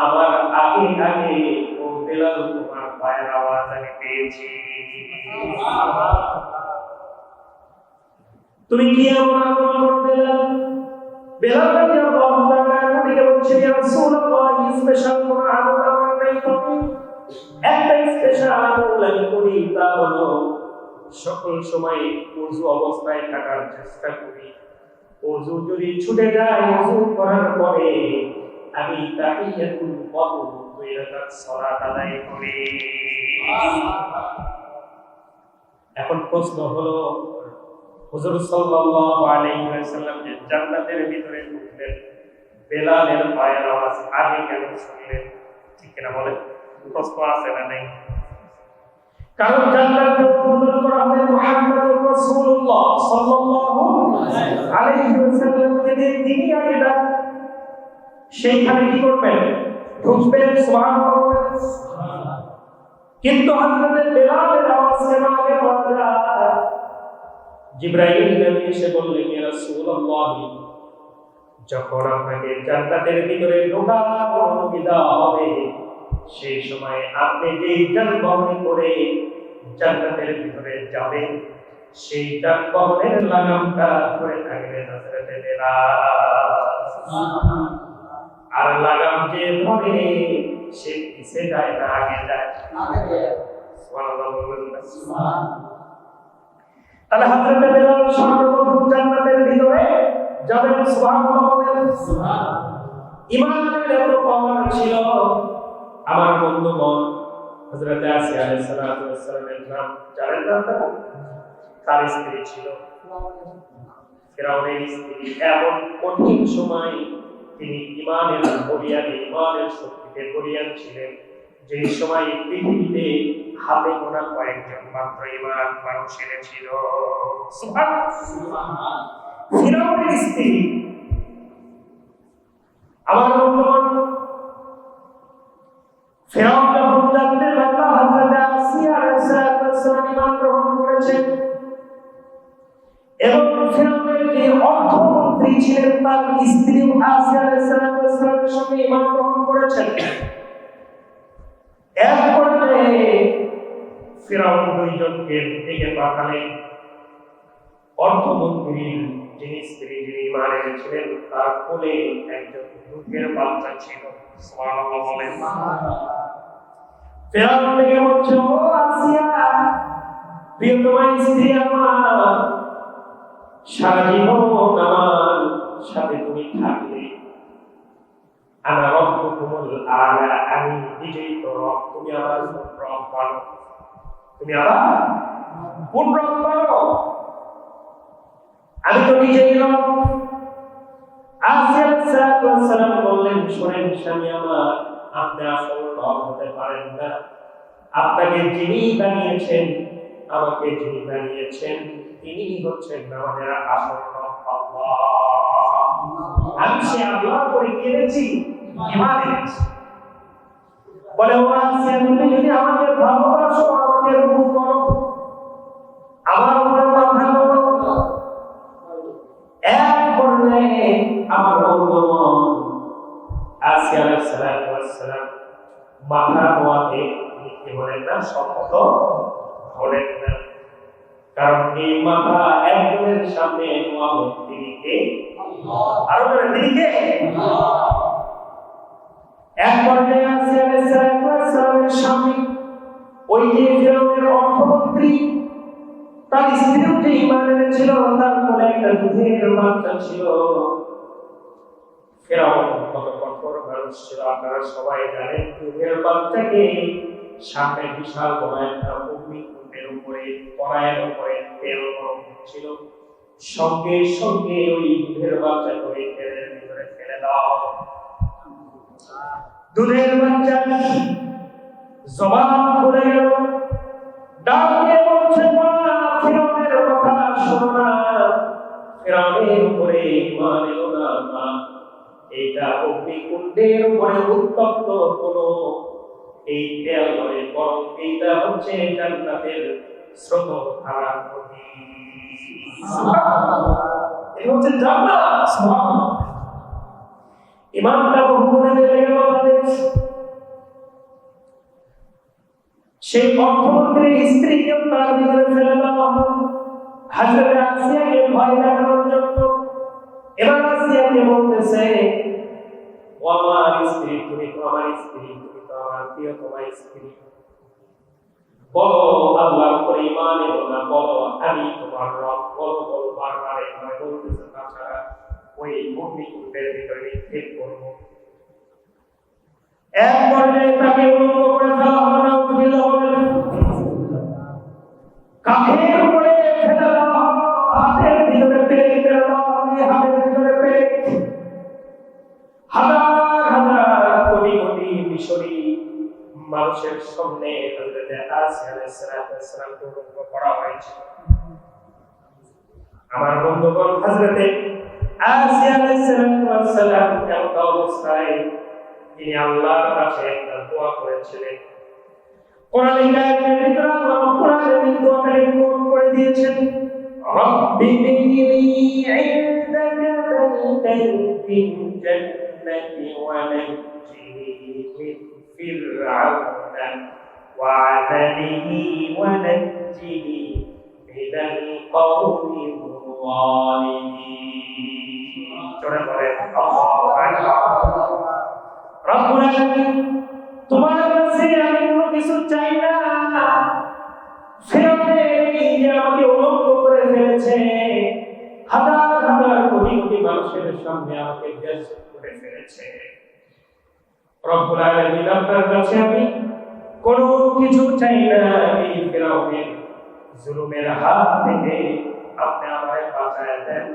A: আমার আগে আগে ও বেলাল তোমার পায়ের আওয়াজ আমি পেয়েছি। তুমি কি এমন আমল করে বেলাল? বেলাল রাদিয়াল্লাহু তাআলা আনহু বলছেন, ইয়া রাসূলুল্লাহ, স্পেশাল কোন আমল আমার নেই, তবে একটা স্পেশাল আমল আমি করি, তা হলো সকল সময় ওযু অবস্থায় থাকার চেষ্টা করি। ওযু যদি ছুটে যায়, ওযু করার পরে আমি তাহিয়াতুল কদম 2 রাকাত সালাত আদায় করি। এখন প্রশ্ন হলো, হুজুর সাল্লাল্লাহু আলাইহি ওয়াসাল্লাম যে জান্নাতের ভিতরে ঢুকলেন, বেলালের পায়ের আওয়াজ আগে কেন শুনলেন? ঠিক কিনা বলেন? প্রশ্ন আছে না নাই? কারণ জান্নাতে অনুমোদন করা হবে মুহাম্মদুর রাসূলুল্লাহ সাল্লাল্লাহু আলাইহি ওয়াসাল্লামকে দিয়ে, তিনি আগে ডাক, সেইখানে কি করবেন? ঢুকবেন। সুবহানাল্লাহ। কিন্তু হযরত বেলালের আওয়াজ কেন আগে পাওয়া যায়? জিবরাইল নবী এসে বললেন, ইয়া রাসূলুল্লাহ, যখন আপনাকে জান্নাতের ভিতরে ঢোকার অনুমতি দেওয়া হবে, সেই সময় আপনি যে যানবাহনে করে জান্নাতের ভিতরে যাবেন, সেই যানবাহনের লাগামটা ধরে থাকবেন হযরত বেলাল। আর লাগাম যে ধরে সে পিছে যায় না, আগে যায়। সুবহানাল্লাহ বলবেন না? তাহলে হযরত বেলাল সর্বপ্রথম জান্নাতের ভিতরে যাবেন। সুবহানাল্লাহ বলেন। ইমানের এত পাওয়ার ছিল। আমার বন্ধুগণ, হযরত আসিয়া আলাইহিস সালাতু ওয়াস সালামের নাম জানেন না আপনারা? তার স্ত্রী ছিল ফিরআউনের স্ত্রী। এমন কঠিন সময় তিনি ইমানের বলিয়ান, ইমানের শক্তিতে বলিয়ান ছিলেন, যে সময় পৃথিবীতে হাতে গোনা কয়েকজন মাত্র ইমান মানুষ এনেছিল। সুবহানাল্লাহ। ফিরআউনের স্ত্রী। আমার বন্ধুগণ, ফিরআউন যখন জানতে পারল হযরত আসিয়া আলাইহিস সালাম ঈমান গ্রহণ করেছেন, এবং ফিরআউনের যে অর্থমন্ত্রী ছিলেন তার স্ত্রী আসিয়া আলাইহিস সালামের সঙ্গে ঈমান গ্রহণ করেছেন, এক পর্যায়ে ফিরআউন দুইজনকে ডেকে পাঠালেন। অর্থমন্ত্রীর যিনি স্ত্রী, যিনি ঈমান এনেছিলেন, তার কোলে একজন দুধের বাচ্চা ছিল। সুবহানাল্লাহ বলেন। ফিরআউন ডেকে বলছে, ও আসিয়া, প্রিয়তমা স্ত্রী আমার, সারা জীবন আমার সাথে তুমি থাকলে, আমি রব্বুকুমুল আলা, আমি নিজেই তো রব, তুমি আমার রব বানো, তুমি আমার কোন রব বানো? আমি তো নিজেই রব। আসিয়া আলাইহিস সালাম বললেন, শোনেন স্বামী আমার, আপনি আসল রব হতে পারেন না। আপনাকে যিনি বানিয়েছেন, আমাকে যিনি বানিয়েছেন, তিনি হচ্ছেন আমাদের আসল রব আল্লাহ। আমি সে আল্লাহর করে কিনেছি, ঈমান এনেছি। বলে, ও আসিয়া, তুমি যদি আমাকে ভালোবাসো, আমাকে রূহ করো, আমার উপরে কথা বলো। এক পর্যায়ে আমার বন্ধুগণ, আসিয়া আলাইহিস সালাম মাথা নোয়াতে কি বলেন না, শপথ বলেন না, কারণ এই মাথা একজনের সামনে নোয়াবো, তিনি কে? আরো বলে, তিনি কে? এক পর্যায়ে আসিয়া আলাইহিস সালামের স্বামী, ওই যে ফিরআউনের অর্থমন্ত্রী, তার স্ত্রীও যে ঈমান এনেছিল, তার কোলে একটা দুধের বাচ্চা ছিল। ফিরআউন কত কঠোর মানুষ ছিল, আপনারা সবাই জানেন। দুধের বাচ্চাকে সামনে বিশাল বড় একটা অগ্নিকুণ্ডের উপরে কড়াইয়ের উপরে তেল গরম ছিল। সঙ্গে সঙ্গে ওই দুধের বাচ্চাকে ওই তেলের ভিতরে ফেলে দাও। দুধের বাচ্চা জবান খুলে গেল, ডাক দিয়ে বলছে, মা ফিরআউনের কথা শোনো না, ফিরআউনের উপরে ঈমান এলো না মা, এটা অগ্নিকুণ্ডের উপরে উত্তপ্ত কোনো এই তেল নয়, বরং এইটা হচ্ছে জান্নাতের স্রোতধারা নদী। এটা হচ্ছে জান্নাত। সুবহানাল্লাহ। ঈমানটা বহুগুণে বেড়ে গেল তাদের। সেই অর্থমন্ত্রীর স্ত্রীকেও তার ভিতরে ফেলে দেওয়া হলো হযরত আসিয়াকে ভয় দেখানোর জন্য। এবার আসিয়াকে বলতেছে, ও আমার স্ত্রী, তুমি তো আমার স্ত্রী, তুমি তো আমার প্রিয়তমা স্ত্রী, বলো আল্লাহর উপরে ঈমান এনেও না, বলো আমি তোমার রব, বলো বলো, বারবার এভাবে বলতেছে, তাছাড়া ওই অগ্নিকুণ্ডের ভিতরে নিক্ষেপ করবো। এক পর্যায়ে তাকে উলঙ্গ করে ফেলা হলো, নাউযুবিল্লাহ বলেন, কাঁধের উপরে ফেলে দেওয়া হলো, হাতের ভিতরে পেরেক ফেলে দেওয়া হবে, হাতের ভিতরে পেরেক। হাজার হাজার কোটি কোটি মিশরী মানুষের সামনে হযরত আসিয়া আলাইহিস সালামকে উলঙ্গ করা হয়েছে। আমার বন্ধুগণ, হযরত আসিয়া আলাইহিস সালাম এমন অবস্থায় তিনি আল্লাহর কাছে একটা দোয়া করেছিলেন। কোরআনের আয়াতের ভিতরে আল্লাহ কোরআনের দোয়াটা কোট করে দিয়েছেন, রব্বি বিনি ইনদাকা বাইতান ফিল জান্নাতি ওয়া নাজ্জিনি মিন ফিরআউনা ওয়া আযালিহি ওয়া নাজ্জিনি মিনাল কওমিল যালিমিন। জোরে বলেন আল্লাহু আকবার। রব্বুল আলামিন, তোমার কাছে আমি কোনো কিছু চাই না। ফিরআউনের এই যে আমাকে উলঙ্গ করে ফেলেছে, হাজার হাজার কোটি কোটি মানুষের সামনে আমাকে বেইজ্জত করে ফেলেছে, রব্বুল আলামিন আপনার কাছে আমি কোনো কিছু চাই না। এই ফিরআউনের জুলুমের হাত থেকে আপনি আমায় বাঁচায় দেন।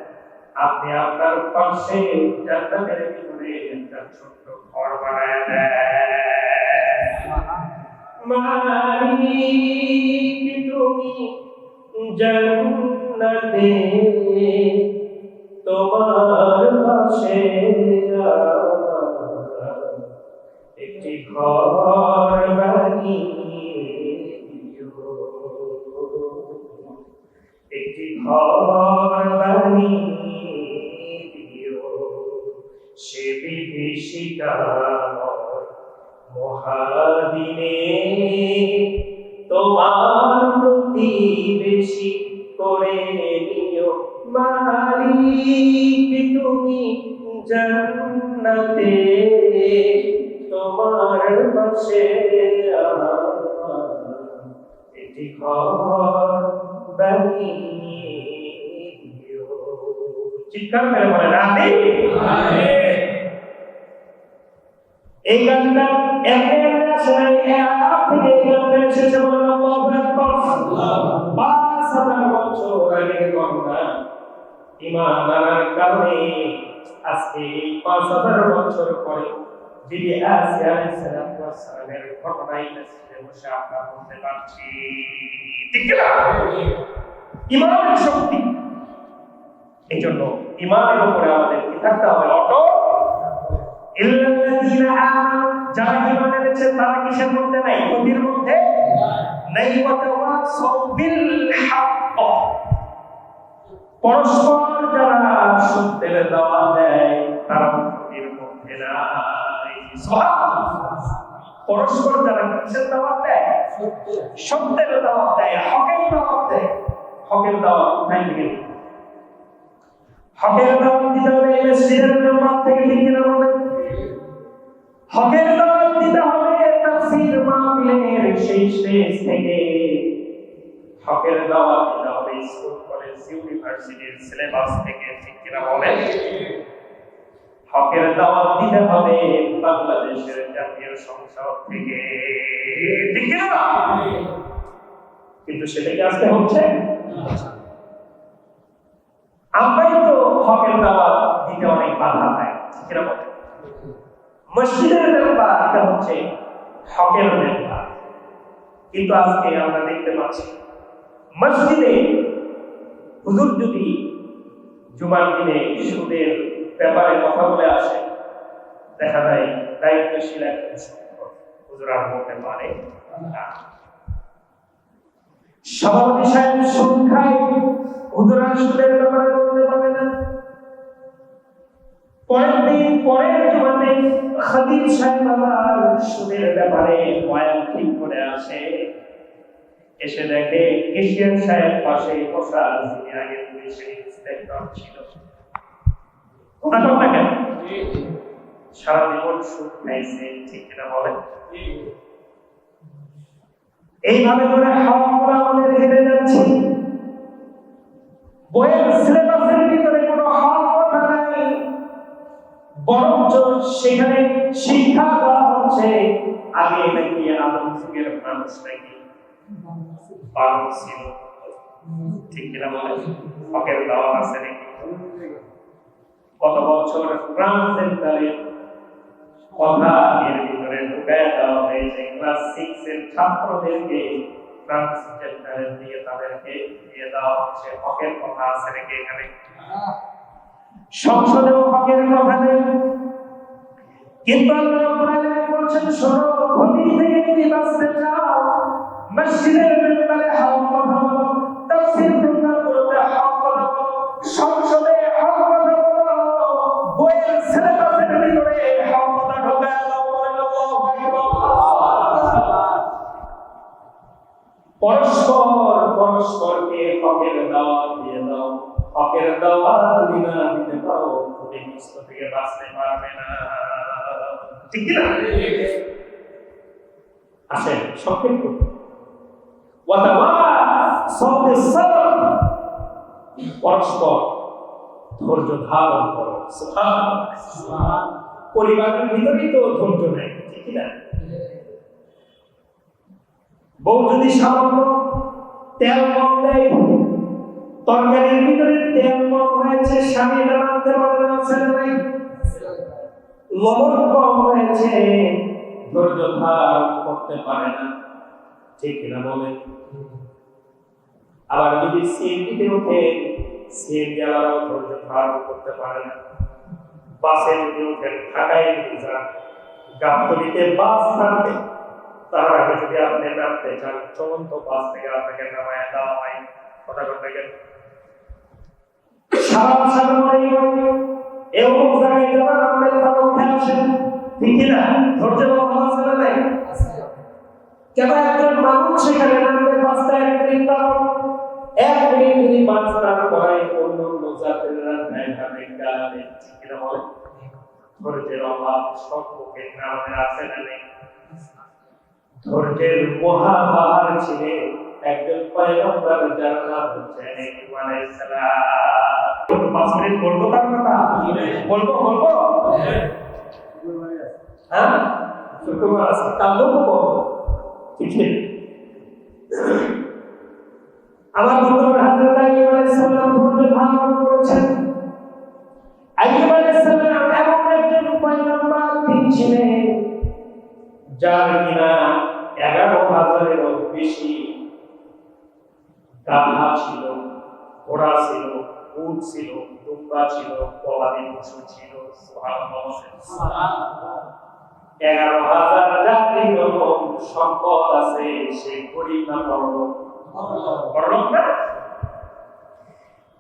A: আপনি আপনার পাশে জান্নাতের ভিতরে একটা ছোট্ট ঘর বানায় দেন। মালিক তুমি জান্নাতে তোমার পাশে একটি ঘর বানিয়ে দিও, একটি ঘর বানিয়ে দিও, সে বিভীষিকাময় মহাদিনে তোমার প্রতিবেশী করে নিও। মালিক তুমি জান্নাতে তোমার পাশে একটি ঘর বানিয়ে দিও। চিৎকার করে বলেন আমিন। এই গানটা এমন আসে থেকে এই গানটা এসেছে, বলেন আল্লাহু আকবার। ৫,০০০ বছর আগের ঘটনা। ঈমান আনার কারণে আজকে ৫,০০০ বছর পরে যিনি আসিয়া আলাইহিস সালামের ঘটনাই মেসেজে বসে আমরা বলতে পারছি, ঠিক না? ঈমানের শক্তি। এই জন্য ঈমানের উপরে আমাদের কি থাকতে হবে? অটল। ইল্লাল্লাযীনা আমানু, যারা ঈমান এনেছে তারা কিসের মধ্যে নাই? ক্ষতির মধ্যে নাই। ওয়া তাওয়াসাউ বিল হক, পরস্পর যারা সত্যের দাওয়াত দেয় তারা ক্ষতির মধ্যে নাই। সুবহানাল্লাহ। পরস্পর যারা কিসের দাওয়াত দেয়? সত্যের দাওয়াত দেয়, হকের দাওয়াত দেয়। হকের দাওয়াত কোথায় থেকে? হকের দাওয়াত দিতে হবে এই মসজিদের মাঠ থেকে, ঠিক কিনা বলেন? হকের দাওয়াত দিতে হবে তাফসীর মাহফিলের সেই স্টেজ থেকে। হকের দাওয়াত দিতে হবে স্কুল কলেজ ইউনিভার্সিটির সিলেবাস থেকে, ঠিক কিনা বলেন? হকের দাওয়াত দিতে হবে বাংলাদেশের জাতীয় সংসদ থেকে। ঠিক না? কিন্তু সেটা কি আজকে হচ্ছে? আমরাই তো হকের দাওয়াত দিতে অনেক বাধা পাই, ঠিক না? বলে মসজিদের ব্যাপার এটা হচ্ছে হকের ব্যাপার, কিন্তু আজকে আমরা দেখতে পাচ্ছি মসজিদে হুজুর যদি জুমার দিনে সুদের ব্যাপারে কথা বলে আসে, দেখা যায় দায়িত্বশীল একজন হুজুর আর বলতে পারে না। সভাপতি সাহেব সুদ খায়, হুজুর আর সুদের ব্যাপারে বলতে পারে না। পরের দিন পরের জুমাতে খতিব সাহেব আবার সুদের ব্যাপারে বয়ান ঠিক করে আসে, এসে দেখে কেশিয়ার সাহেব পাশে বসা, যিনি আগে পুলিশের ইন্সপেক্টর ছিল। ওনার কথা কেন? সারা জীবন সুদ খাইছে, ঠিক কিনা বলেন? এইভাবে করে হকগুলো আমাদের হেরে যাচ্ছে। বইয়ের সিলেবাসের ভিতরে কোনো হক কথা নাই, বরঞ্চ সেখানে শিক্ষা দেওয়া হচ্ছে আগে নাকি আদম যুগের মানুষ নাকি পাগল ছিল, ঠিক কিনা বলেন? হকের দাওয়া আছে নাকি? কত বছর ট্রান্সজেন্ডারের কথা এর ভিতরে ঢুকায় দেওয়া হয়েছে। ক্লাস 6 এর ছাত্রদেরকে ট্রান্সজেন্ডারের দিয়ে তাদেরকে দিয়ে দেওয়া হচ্ছে। হকের কথা আছে নাকি এখানে? সংসদেও হকের কথা নেই, কিন্তু আল্লাহ রাব্বুল আলামিন বলছেন, শোনো, ক্ষতি থেকে যদি বাঁচতে চাও মসজিদের ব্যাপারে হক কথা বলো, তাফসীর প্রোগ্রামগুলোতে হক কথা বলো, সংসদে হক কথা বলো, বইয়ের সিলেবাসের ভিতরে হক কথা ঢোকায় দাও। আল্লাহু আকবার। পরস্পরকে হকের দাওয়াত দিয়ে দাও। হকের দাওয়াত যদি না দিতে পারো ক্ষতিগ্রস্ত থেকে বাঁচতে পারবে না, ঠিক না? আসেন সংক্ষেপ করি। পরস্পর ধৈর্য ধারণ করো। সুবহানাল্লাহ। পরিবারের ভিতরেই তো ধৈর্য নেই, ঠিক না? বউ যদি সামান্য তেল কম দেয়, তরকারির ভিতরে তেল কম হয়েছে, স্বামী এটা মানতে পারে না, লবণ কম হয়েছে, ধৈর্য ধারণ করতে পারে না, ঠিক না বলে? আবার যদি সিএনজিতে ওঠে, সিএনজি আলাদাও ধৈর্য ধারণ করতে পারে না। বাসে যদি ওঠেন, ঢাকায় যদি যান, গাবতলীতে বাস থাকবে, তার আগে যদি আপনি নামতে চান, চলন্ত বাস থেকে আপনাকে নামায় দেওয়া হয়। কথা বলতে গেলে সারা সাগরে এমন জায়গায় যাবেন, আপনি তারা উঠে আসেন, ঠিক না? ধৈর্য ভালো আছে না নাই? কেন একজন মানুষ সেখানে নামবে, বাসটা 1 মিনিট দাঁড়াও, 1 মিনিট যদি বাস দাঁড় করায়, অন্য অন্য যাত্রীরা গাড়ি, ঠিক না বলে? ধৈর্যের অভাব সম্মুখে আমাদের আছে না নেই? ধৈর্যের মহাবাহার ছিলেন একজন পয়গম্বর, যার নাম হচ্ছে ইব্রাহিম আলাইহিস সালাম। 5 মিনিট বলবো তার কথা? বলবো? হ্যাঁ, শুক্রবার আছে, কাল বলবো, ঠিক আছে? আমার বর্তমান হযরত আইয়ুব আলাইহিস সালাম ধৈর্য ধারণ করেছেন। আইয়ুব আলাইহিস সালাম এমন একজন পয়গম্বর ছিলেন যার কিনা 11,000-এরও বেশি গাধা ছিল, ঘোড়া ছিল, উট ছিল, দুম্বা ছিল, গবাদি পশু ছিল। সুবহানাল্লাহ। 11,000 জাতির রকম সম্পদ আছে, সে গরিব না বড়লোক? বড়লোক না?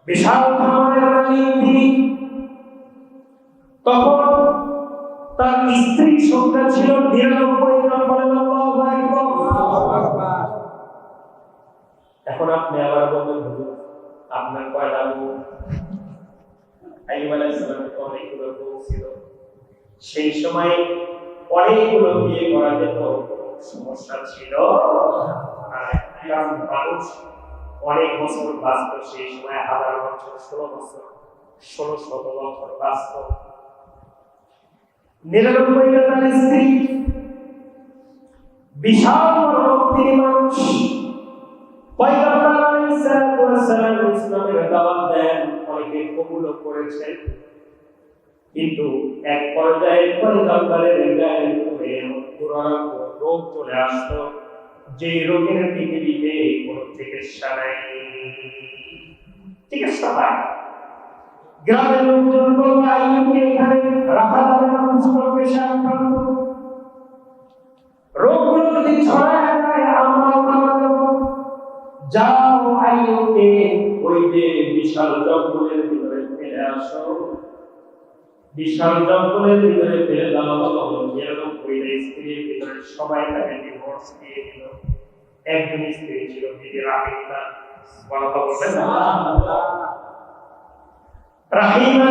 A: বিশাল ধরনের মালিক তিনি। তখন তার স্ত্রী সংখ্যা ছিল 99 জন। বলেন আল্লাহু আকবার। এখন আপনি আবার বলবেন, হুজুর আপনার কয়টা বউ? আইয়ুব আলাইহিস সালামের তো অনেকগুলো বউ ছিল। সেই সময় অনেকগুলো বিয়ে করা যেত, সমস্যা ছিল না। কারণ মানুষ অনেক বছর বাঁচত সেই সময়, 1000 বছর, 16 বছর, 1600 বছর বাঁচত। 99 টা তার স্ত্রী, বিশাল পরবর্তী মানুষ পয়গম্বর আলাইহিস সালাম ইসলামের দাওয়াত দেন, অনেকে কবুল করেছে, কিন্তু এক পর্যায়ে পয়গম্বরের গায়ের উপরে দুরারোগ্য রোগ চলে আসলো, যে রোগের পৃথিবীতে কোনো চিকিৎসা নাই। চিকিৎসা নাই। গ্রামের লোকজন বলল, আইয়ুবকে এখানে রাখা যাবে না, পেশা আক্রান্ত, রোগগুলো যদি ছড়ায় যায় আমরাও মারা যাব। যাও আইয়ুবকে ওই যে বিশাল জঙ্গলের ভিতরে ফেলে আসো। বিশাল জঙ্গলের ভিতরে ফেলে দেওয়া হলো। এরকম করে স্ত্রীর ভিতরে সবাই তাকে ডিভোর্স দিয়ে দিল। একজন স্ত্রী ছিল বিবি রাহিমা, সুবহানাল্লাহ বলবেন না? রাহিমা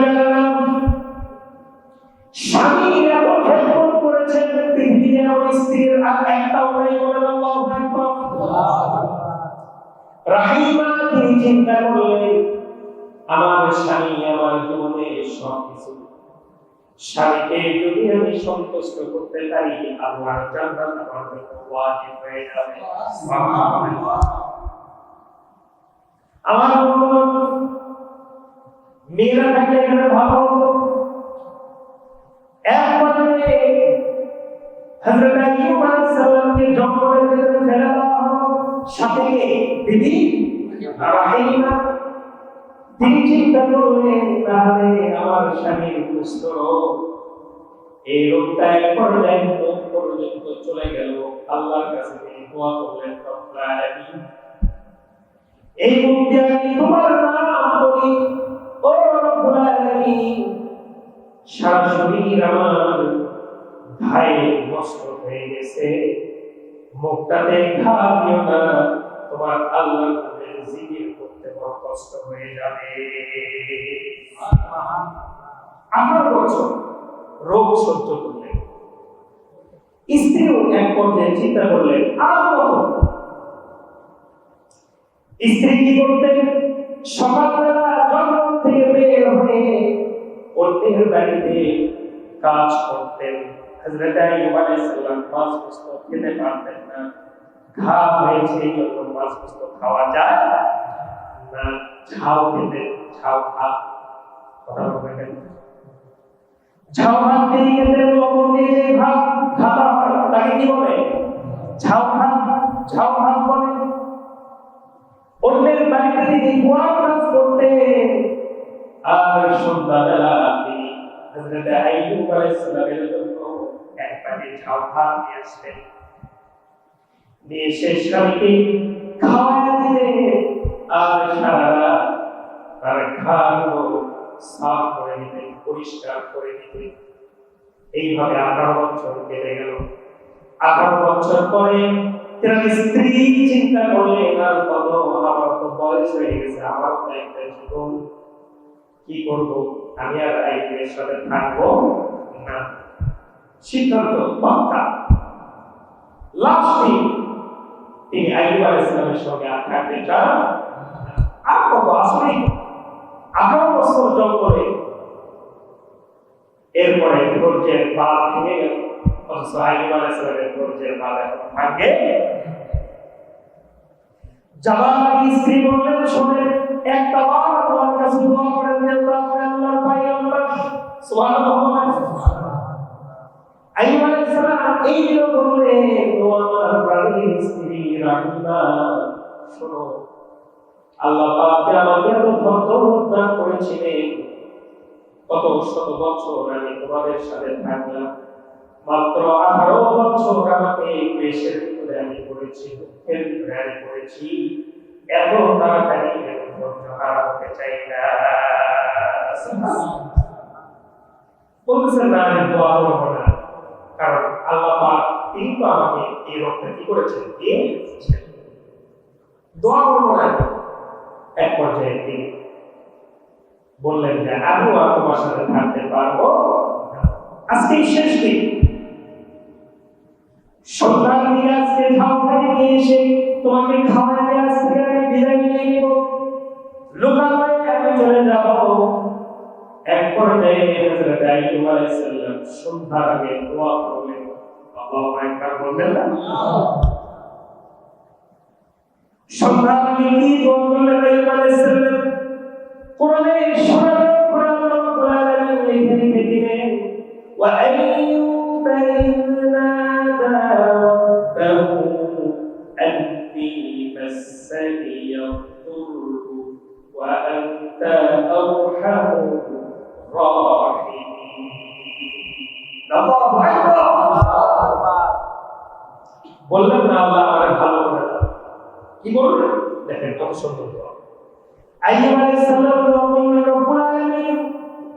A: স্বামী এত খেদমত করেছেন, পৃথিবীতে আমার স্ত্রীর আর একটাও নাই, বলেন আল্লাহু আকবার। রাহিমা তিনি চিন্তা করলেন, আমার স্বামী আমার জীবনে সবকিছু, স্বামীকে যদি আমি সন্তুষ্ট করতে পারি আল্লাহর জান্নাত আমার জন্য ওয়াজিব হয়ে যাবে। সুবহানাল্লাহ। আমার মেয়েরা থাকলে এখানে ভালো হতো। একবারে হযরত আইয়ুব আলাইহিস সালামকে জঙ্গলের ভিতরে ফেলে দেওয়া হলো, সাথে বিবি রাহিমা। তিনি চিন্তা করলেন, তাহলে আমার স্বামীর কুষ্ঠ রোগ, এই রোগটা এক পর্যায়ে মুখ পর্যন্ত চলে গেল। আল্লাহর কাছে তিনি দোয়া করলেন, রব্বুল আলামিন, এই মুখ দিয়ে আমি তোমার নাম বলি, ও রব্বুল আলামিন, সারা শরীর আমার ঘায়ে নষ্ট হয়ে গেছে, মুখটাতে ঘা দিও না, তোমার আল্লাহর নামে জিকির করতে বড় কষ্ট হয়ে যাবে। 18 বছর রোগ সহ্য করলেন। স্ত্রীও এক পর্যায়ে চিন্তা করলেন, আর কত? স্ত্রী কি করতেন? সকালবেলা জঙ্গল থেকে বের হয়ে অন্যের বাড়িতে কাজ করতেন। হযরত আইয়ুব আলাইহিস সালাম মাছ গোশত খেতে পারতেন না, ঘা হয়েছে, এই জন্য মাছ গোশত খাওয়া যায় না। ঝাউ খেতে, ঝাউ ভাত, কথা বলবেন, ঝাউ ভাত দিয়ে খেতেন, লবণ দিয়ে যে ভাত খাওয়া হয় তাকে কি বলে? ঝাউ ভাত। ঝাউ ভাত বলে। অন্যের বাড়িতে তিনি গোয়া কাজ করতেন, আর সন্ধ্যাবেলা তিনি হযরত আইয়ুব আলাইহিস সালামের জন্য এক বাটি ঝাউ ভাত নিয়ে আসতেন। নিয়ে সে স্বামীকে খাওয়াইয়া দিলেন, আর সারা রাত তার ঘাগুলো সাফ করে দিতেন, পরিষ্কার করে দিতেন। এইভাবে 18 বছর কেটে গেল। 18 বছর পরে তার স্ত্রী চিন্তা করলেন, আর কত, আমার তো বয়স হয়ে গেছে, আমার তো একটা জীবন, কি করব, আমি আর আইয়ুবের সাথে থাকবো না। সিদ্ধান্ত পাক্কা। লাস্ট দিন তিনি আইয়ুব আলাইহিস সালামের সঙ্গে আর থাকতে চান। আর কত, আসলেই 18 বছর জঙ্গলে। এরপরে ধৈর্যের বাঁধ ভেঙে গেল। অথচ আইয়ুব আলাইহিস সালামের ধৈর্যের বাঁধ এখন ভাঙে। জাবালি স্ত্রী বললেন, শোনেন, একটা বার আল্লাহর কাছে দোয়া করেন যে আল্লাহর পয়গম্বর সুবহানাল্লাহ। আইয়ুব আলাইহিস সালাম এই দিন বললেন, ও আমার প্রাণের স্ত্রী রাহিমা, শোনো, আল্লাহ পাক আমাকে এত ধৈর্য দান করেছিলেন, কত শত বছর আমি তোমাদের সাথে থাকলাম, মাত্র 18 বছর আমাকে দেশের ভিতরে আমি করেছি, দুঃখের ভিতরে আমি করেছি, এত তাড়াতাড়ি আমি ধৈর্য হারাতে চাই না। বলতেছেন না, আমি দোয়া করবো না, কারণ আল্লাহ পাক তিনি তো আমাকে এই রোগটা কি করেছেন, দিয়েছেন, দোয়া করবো না। এক পর্যায়ে তিনি বললেন যে আমি আর তোমার সাথে থাকতে পারবো, আজকে শেষ দিন, সন্ধ্যার দিকে আজকে ঝাউ খাইতে নিয়ে এসে তোমাকে খাওয়াতে আজকে আমি বিদায় নিয়ে নিব, লোকালয়ে আমি চলে যাব। এক পর্যায়ে হযরত আইয়ুব আলাইহিস সালাম সন্ধ্যার আগে দোয়া করলেন, আল্লাহু আকবার বলবেন না? সন্ধ্যা আগে কি দোয়া করলেন আইয়ুব আলাইহিস সালাম? কোরআনে সূরা কোরআন রব্বুল আলামিন লিখে রেখে দিলেন ওয়া আইয়ুবা ইয নাদা রাব্বাহু আন্নী মাসানিয়া الضر وأنت أرحم الراحمين الله أكبر বললেন না আল্লাহ আমাকে ভালো করে দাও কি বললেন দেখেন কত সুন্দর দোয়া আইয়ুব আলাইহিস সালাম রব্বুল আলামিন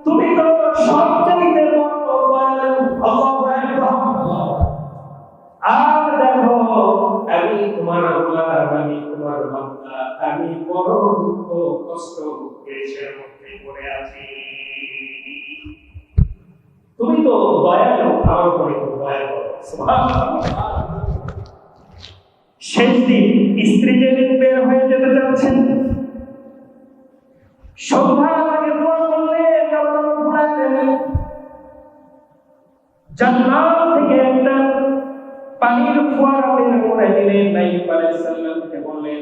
A: তুমি তো সবচাইতে বড় দয়ালু আল্লাহু আকবার আর দেখো আমি তোমার আল্লাহ আমি তোমার বান্দা আমি বড় দুঃখ কষ্ট ক্লেশের মধ্যে পড়ে আছি তুমি তো দয়ালু আমার উপরে তো দয়া করো সুবহানাল্লাহ শেষ দিন স্ত্রী যেদিন বের হয়ে যেতে যাচ্ছেন সন্ধ্যার আগে দোয়া করলেন আল্লাহ রাব্বুল আলামিন জান্নাত থেকে একটা পানির ফোয়ারা বের করে দিলেন আইয়ুব আলাইহিস সালামকে বললেন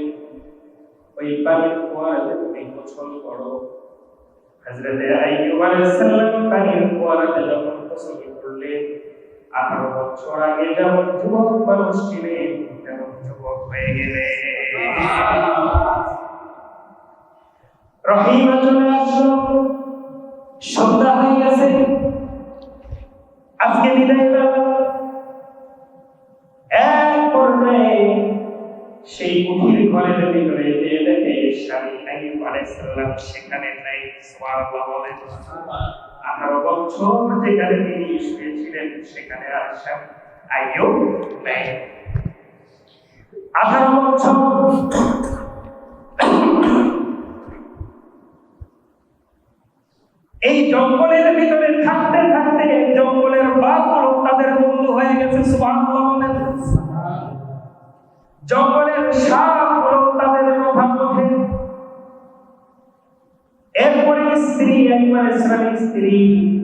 A: ওই পানির ফোয়ারাতে তুমি গোসল করো হযরত আইয়ুব আলাইহিস সালাম পানির ফোয়ারাতে যখন গোসল করলেন 18 বছর আগে যেমন যুবক মানুষ ছিলেন তেমন যুবক হয়ে গেলেন রহিমা চলে আসলো সন্ধ্যা হয়ে গেছে আজকে বিদায় বেলা এক পর্যায়ে সেই কুঠির ঘরের ভিতরে যে দেখে স্বামী আইয়ুব আলাইহিস সালাম সেখানে নাই সুবহানাল্লাহ বলেন 18 বছর যেখানে তিনি শুয়েছিলেন সেখানে আর স্বামী আইয়ুব নাই 18 বছর এই জঙ্গলের ভিতরে থাকতে থাকতে জঙ্গলের বাঘগুলো তাদের বন্ধু হয়ে গেছে সুবহানাল্লাহ বলেন জঙ্গলের সাপগুলো তাদের কথা বোঝে এরপরে স্ত্রী আইয়ুব আলাইহিস সালামের স্ত্রী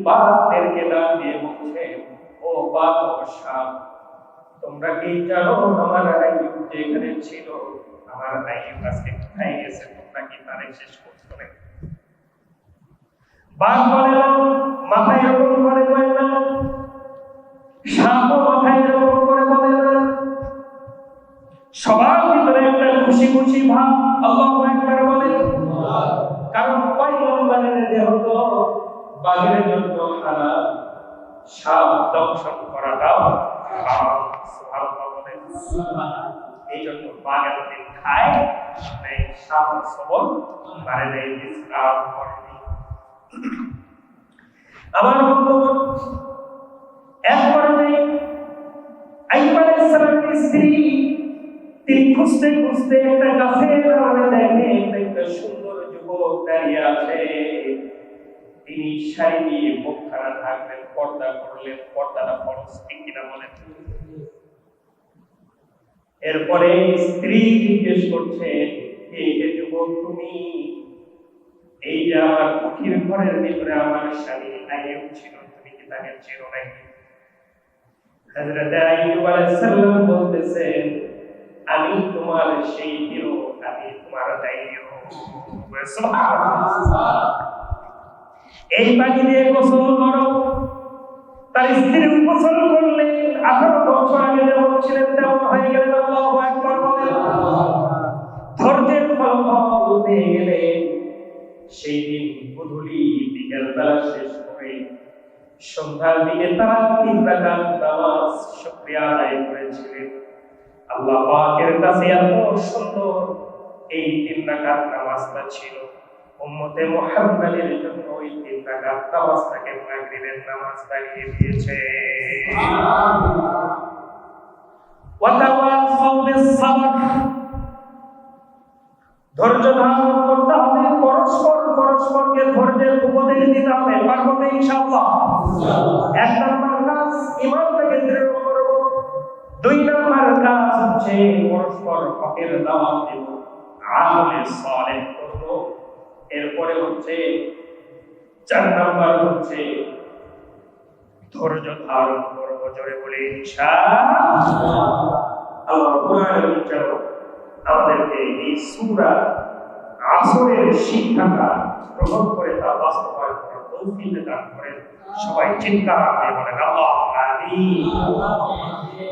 A: বাঘদেরকে ডাক দিয়ে বলছে ও বাঘ ও সাপ তোমরা কি জানো আমার আইয়ুব যেখানে ছিল আমার আইয়ুব আজকে কোথায় গেছে তোমরা কি তারে শেষ করছো নাকি বাঘ বলে না মাথায় এরকম করে বলে না সাপও মাথায় এরকম করে বলে না সবার ভিতরে একটা খুশি খুশি ভাব আল্লাহু আকবার বলে কারণ পয়গম্বরের দেহ তো বাঘের জন্য হারাম সাপ দংশন করাটাও হারাম সুবহানাল্লাহ বলে এই জন্য বাঘ এতদিন খায় এই সাপ সবল পারে না ইসলাম করেনি আমার বন্ধুগণ একবারে আইয়ুব আলাইহিস সালামের স্ত্রী তিনি খুঁজতে খুঁজতে একটা গাছের আড়ালে দেখেন একটা সুন্দর যুবক দাঁড়িয়ে আছে তিনি শাড়ি দিয়ে মুখখানা ঢাকলেন পর্দা করলেন পর্দাটা ফরজ ঠিক কিনা বলেন এরপরে স্ত্রী জিজ্ঞেস করছেন এই যে যুবক তুমি এই যে আমার কুঠির ঘরের ভিতরে আমার স্বামী আইয়ুব ছিল তুমি কি তাকে চেনো নাকি হযরত আইয়ুব আলাইহিস সালাম বলতেছেন আমি তোমার সেই হিরো আমি তোমার দাইও সুবহানাল্লাহ এই পানি দিয়ে গোসল করো তার স্ত্রী গোসল করলেন 18 বছর আগে যেমন ছিলেন তেমন হয়ে গেলেন আল্লাহু আকবার বলেন ধৈর্যের ফলাফল পেয়ে গেলেন সেই দিন গোধূলি বিকেল বেলা শেষ করে সন্ধ্যার দিকে তারা 3 রাকাত নামাজ শুকরিয়া আদায় করেছিলেন আল্লাহ পাকের কাছে এত সুন্দর এই 3 রাকাত নামাজটা ছিল উম্মতে মুহাম্মাদের জন্য ওই 3 রাকাত নামাজটাকে মাগরিবের নামাজ বানিয়ে দিয়েছে সুবহানাল্লাহ ওয়া তাওয়াসাউ বিস-সাবর ধৈর্য ধারণ করতে হবে পরস্পরকে ধৈর্যের উপদেশ দিতে হবে পারবো তো ইনশাআল্লাহ এক নম্বর কাজ ঈমানটাকে দৃঢ় করব 2 নম্বর কাজ হচ্ছে পরস্পর হকের দাওয়াত দেব আমলে সালেহ করব এরপরে হচ্ছে 4 নম্বর হচ্ছে ধৈর্য ধারণ করবো, জোরে বলি ইনশাআল্লাহ। আল্লাহ রাব্বুল আলামিন যেন আমাদেরকে এই সূরা আসরের শিক্ষাটা গ্রহণ করে তা বাস্তবায়ন করার তৌফিক দান করেন। সবাই চিৎকার দিয়ে বলেন আল্লাহুম্মা আমিন।